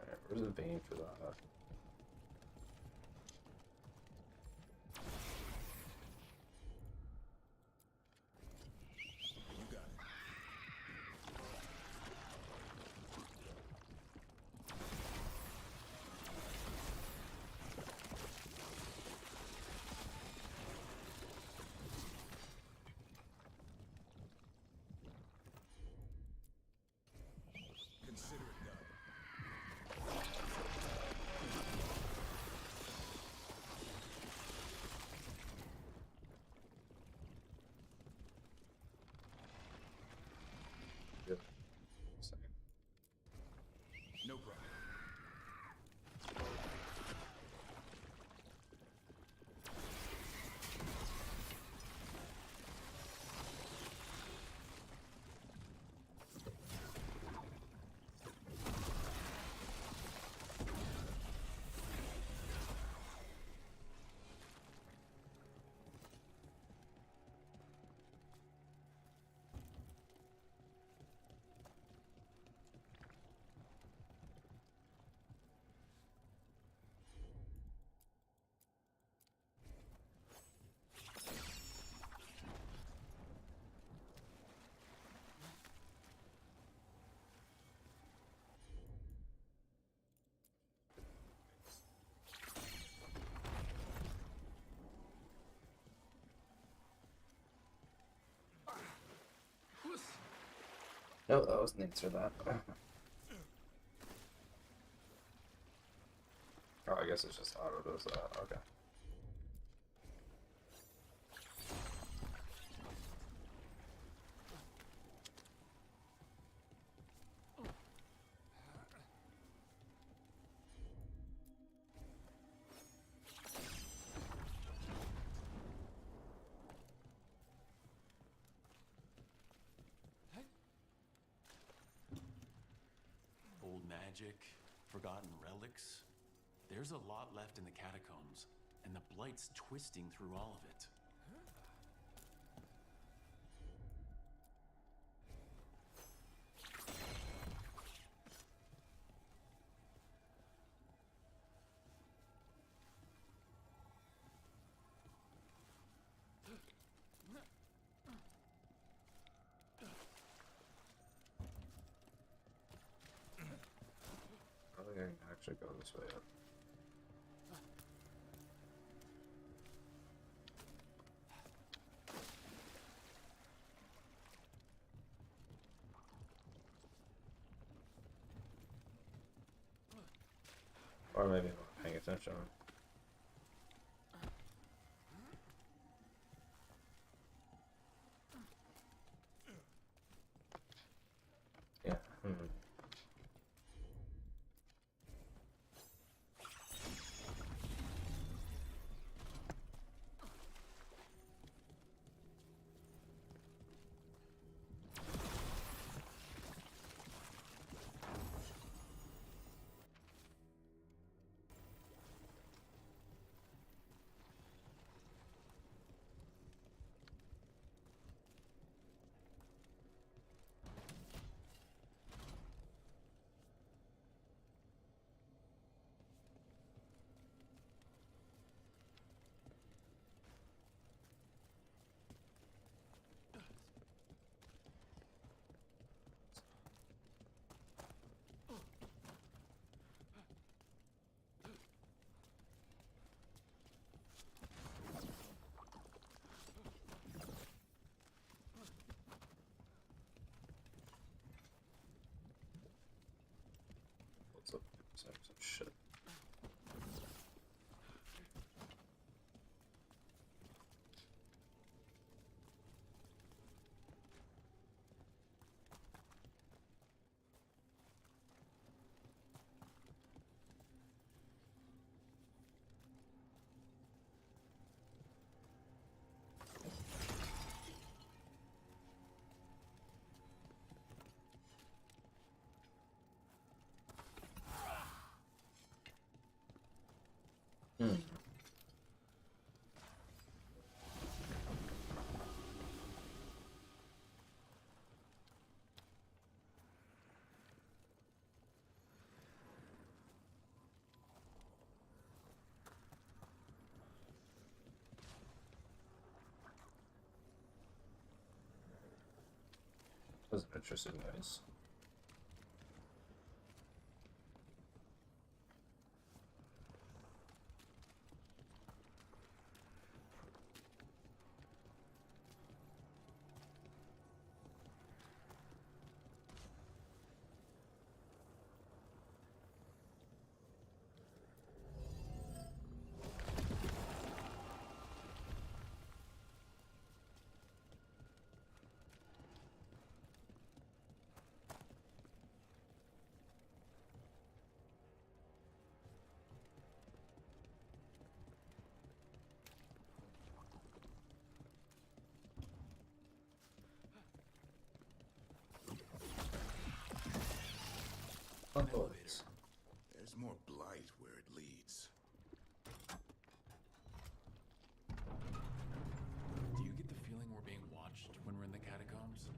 Alright, where's the vein for that? Consider it done. Good. No problem. No, that wasn't the answer to that. Oh, I guess it's just auto does that. Okay. Old magic, forgotten relics. There's a lot left in the catacombs, and the blight's twisting through all of it. Should go this way up. Or maybe I'm not paying attention. Yeah. What's up? Some shit. That was an interesting noise. Elevator. There's more blight where it leads. Do you get the feeling we're being watched when we're in the catacombs?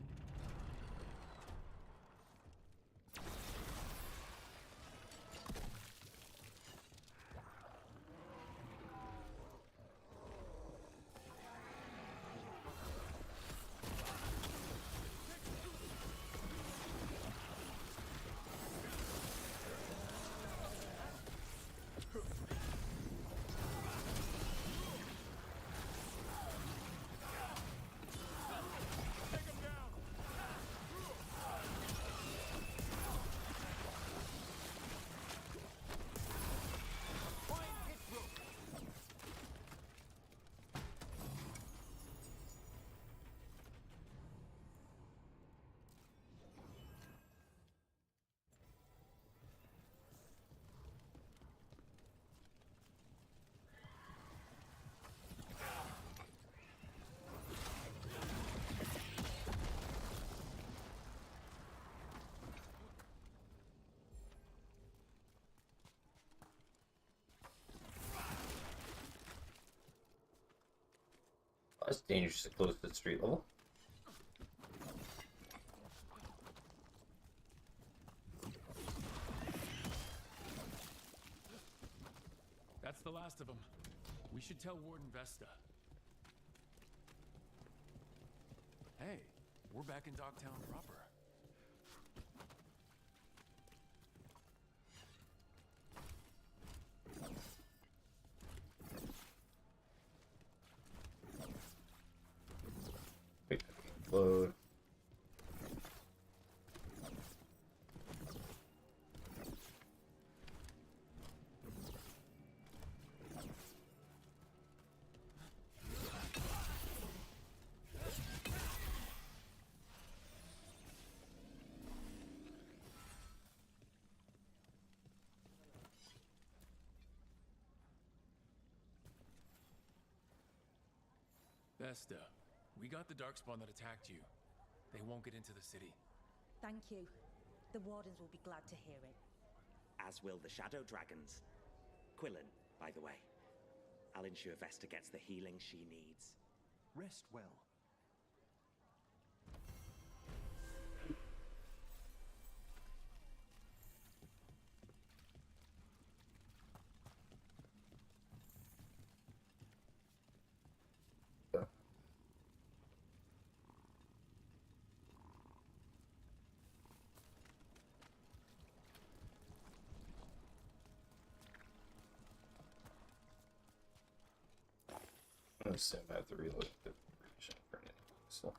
That's dangerously close to the street level. That's the last of them. We should tell Warden Vesta. Hey, we're back in Dogtown proper. Vesta, we got the Darkspawn that attacked you. They won't get into the city. Thank you. The Wardens will be glad to hear it. As will the Shadow Dragons. Quillen, by the way. I'll ensure Vesta gets the healing she needs. Rest well. I'm gonna assume I have to reload the information for anything. So.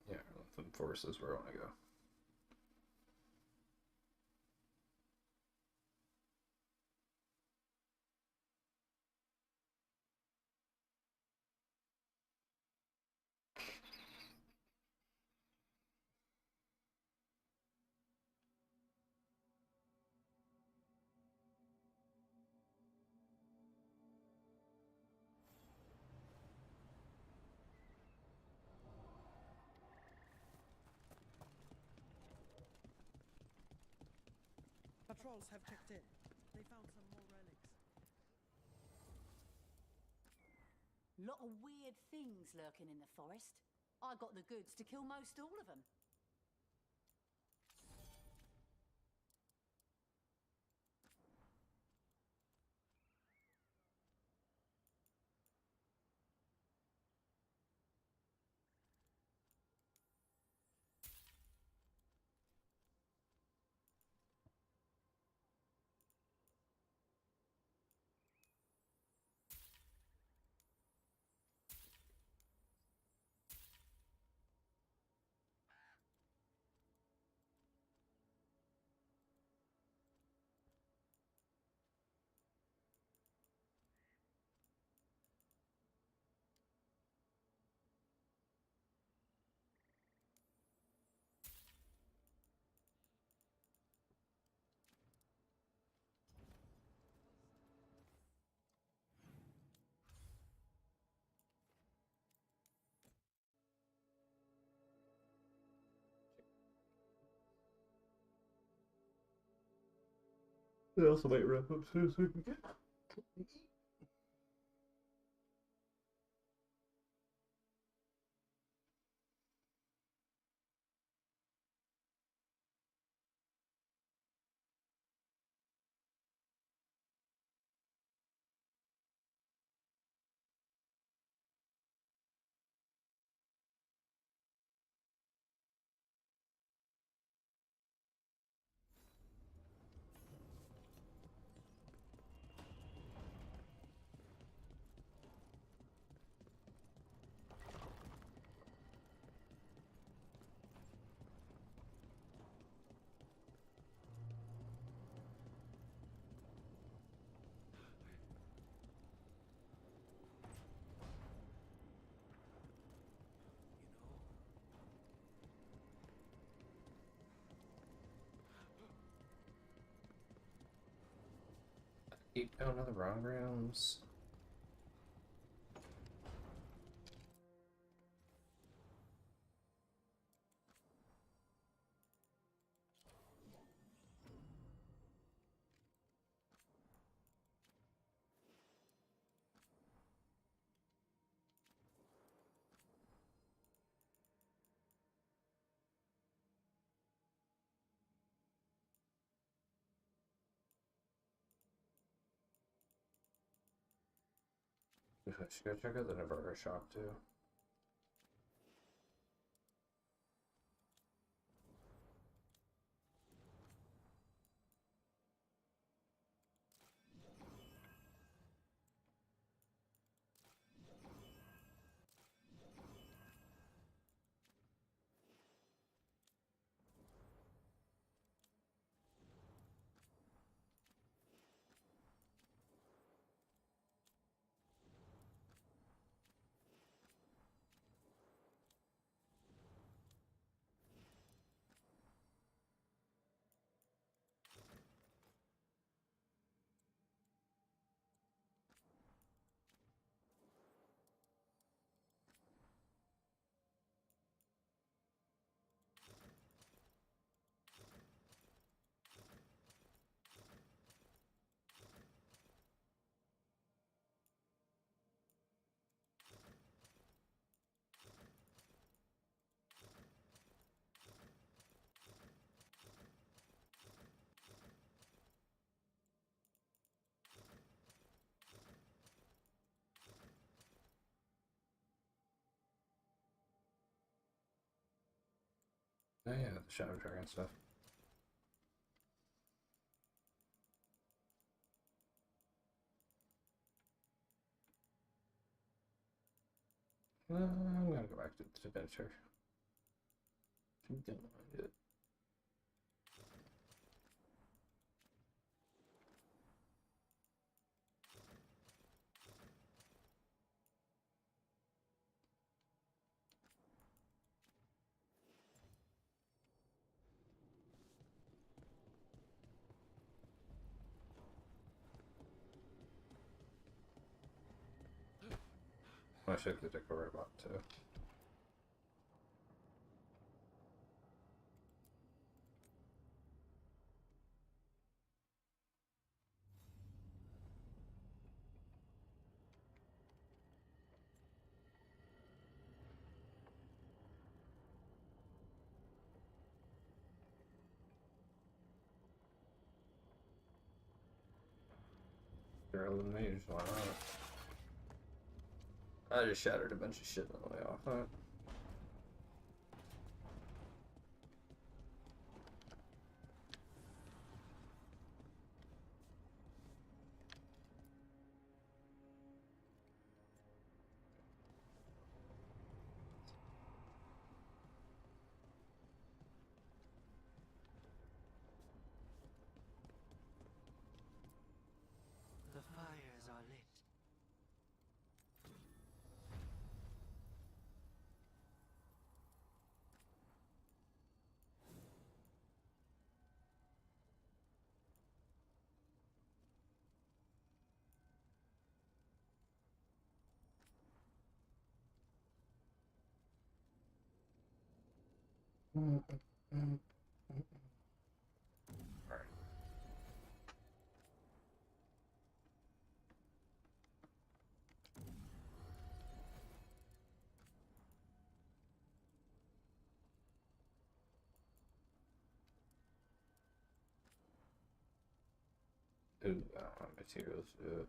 Yeah, the forest is where I want to go. Patrols have checked in. They found some more relics. Lot of weird things lurking in the forest. I got the goods to kill most all of them. They also might wrap up soon so we can get. Keep going to the wrong rooms. I should go check out the Navarro shop too. Oh yeah, the Shadow Dragon stuff. I'm gonna go back to Adventure. Don't mind it. I should the Deco Robot too. Girl and Mage, why not? I just shattered a bunch of shit on the way off that. The fires are lit. Ooh, I don't have materials to do it.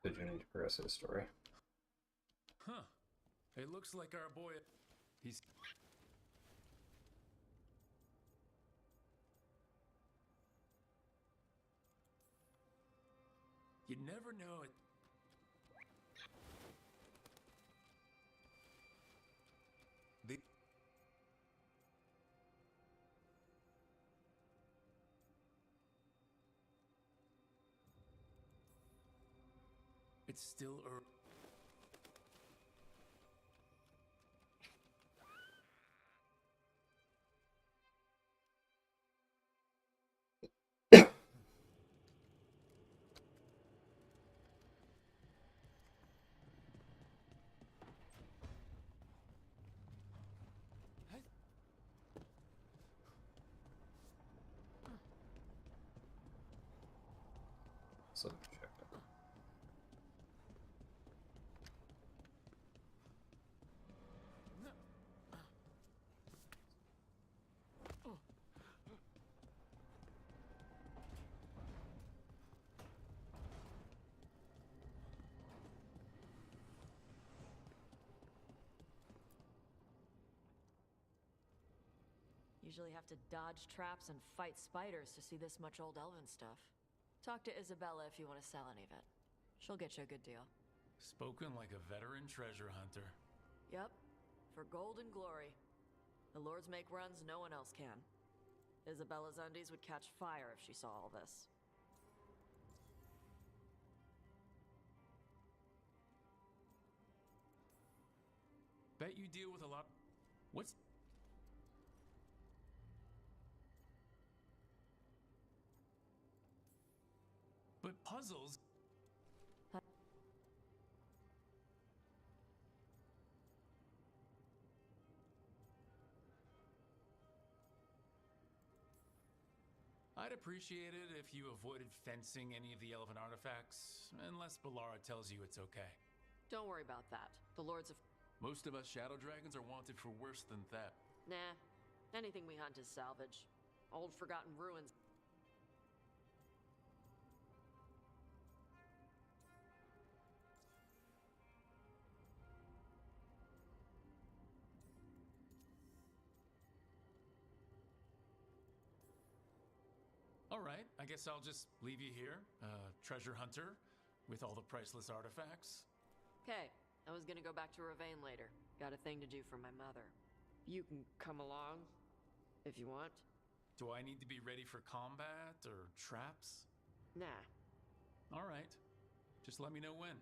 Did you need to progress this story? Huh. It looks like our boy... He's... You never know it. The... It's still early. So check that. Usually have to dodge traps and fight spiders to see this much old elven stuff. Talk to Isabella if you want to sell any of it. She'll get you a good deal. Spoken like a veteran treasure hunter. Yep, for gold and glory. The lords make runs no one else can. Isabella's undies would catch fire if she saw all this. Bet you deal with a lot... What's... But puzzles... I'd appreciate it if you avoided fencing any of the elven artifacts, unless Balara tells you it's okay. Don't worry about that. The Lords of... Most of us Shadow Dragons are wanted for worse than theft. Nah. Anything we hunt is salvage. Old forgotten ruins. All right, I guess I'll just leave you here, treasure hunter, with all the priceless artifacts. Okay, I was gonna go back to Ravane later. Got a thing to do for my mother. You can come along, if you want. Do I need to be ready for combat or traps? Nah. All right, just let me know when.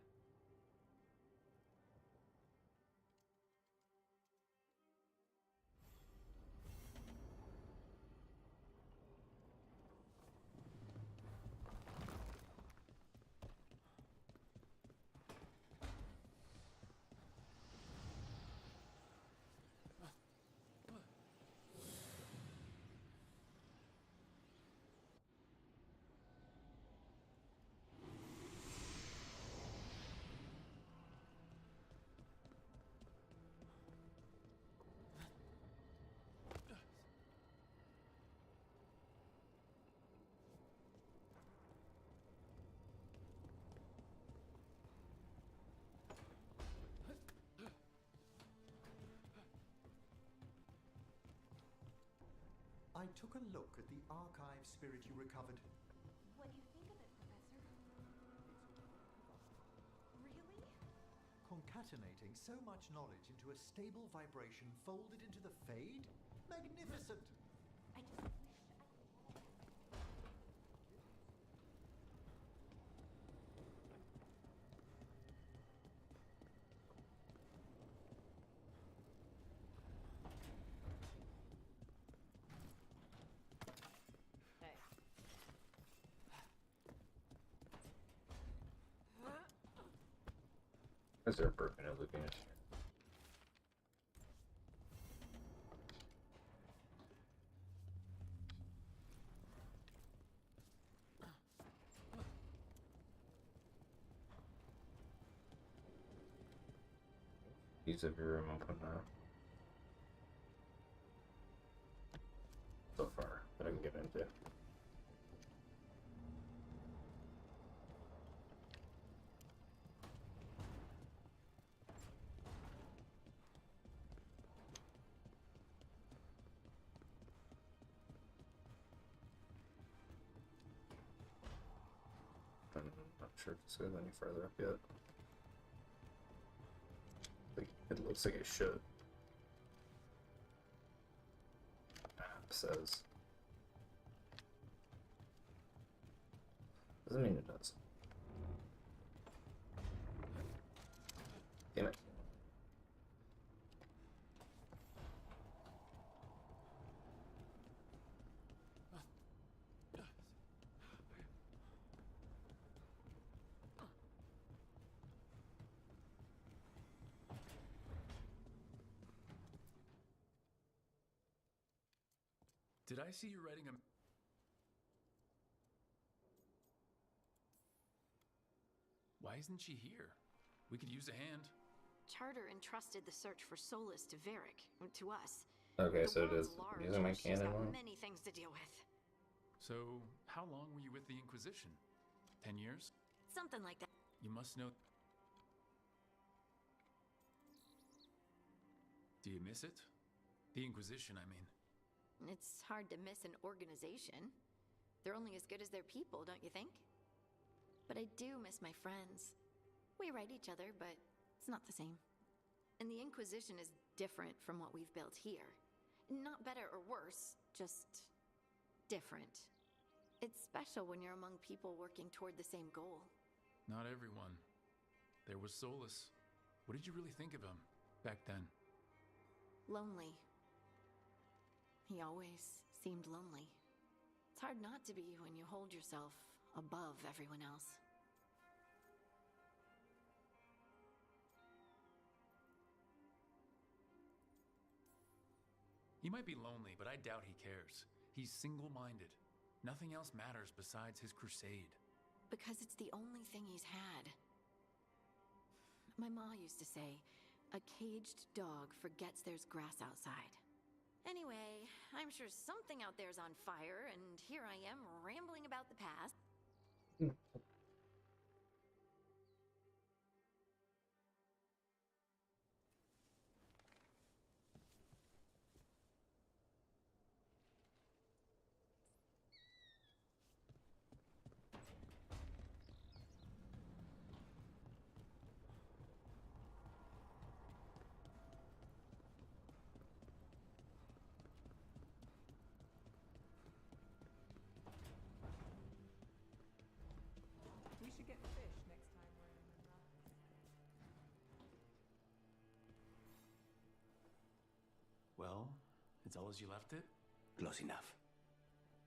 I took a look at the archive spirit you recovered. What do you think of it, Professor? Really? Concatenating so much knowledge into a stable vibration folded into the Fade? Magnificent! I just wish Is there a broken looking at here? Use every room open now. So far, that I can get into. I'm not sure if this goes any further up yet. Like, it looks like it should. Map says. Doesn't mean it does. Damn it. Did I see you writing a... Why isn't she here? We could use a hand. Charter entrusted the search for Solus to Varric, to us. Okay, The so it world's is large, using my and she's cannon got one. many things to deal with. So, how long were you with the Inquisition? 10 years? Something like that. You must know... Do you miss it? The Inquisition, I mean. It's hard to miss an organization. They're only as good as their people, don't you think? But I do miss my friends. We write each other, but it's not the same. And the Inquisition is different from what we've built here. Not better or worse, just different. It's special when you're among people working toward the same goal. Not everyone. There was Solus. What did you really think of him back then? Lonely. He always seemed lonely. It's hard not to be when you hold yourself above everyone else. He might be lonely, but I doubt he cares. He's single-minded. Nothing else matters besides his crusade. Because it's the only thing he's had. My ma used to say, a caged dog forgets there's grass outside. Anyway, I'm sure something out there's on fire, and here I am rambling about the past. We should get fish next time we're in Monroe. Well, it's all as you left it? Close enough.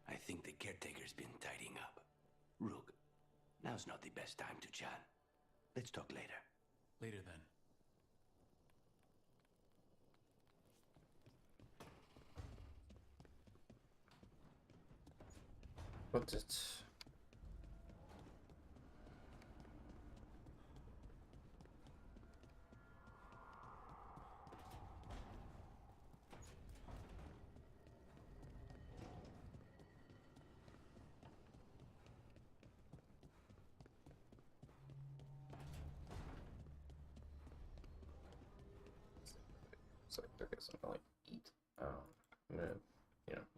I think the caretaker's been tidying up. Rook, now's not the best time to chat. Let's talk later. Later then. What's it? So I guess I'm gonna like eat. I'm gonna,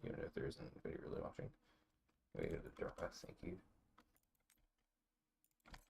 even if there isn't a video really watching, I'm gonna go to the drop. Thank you.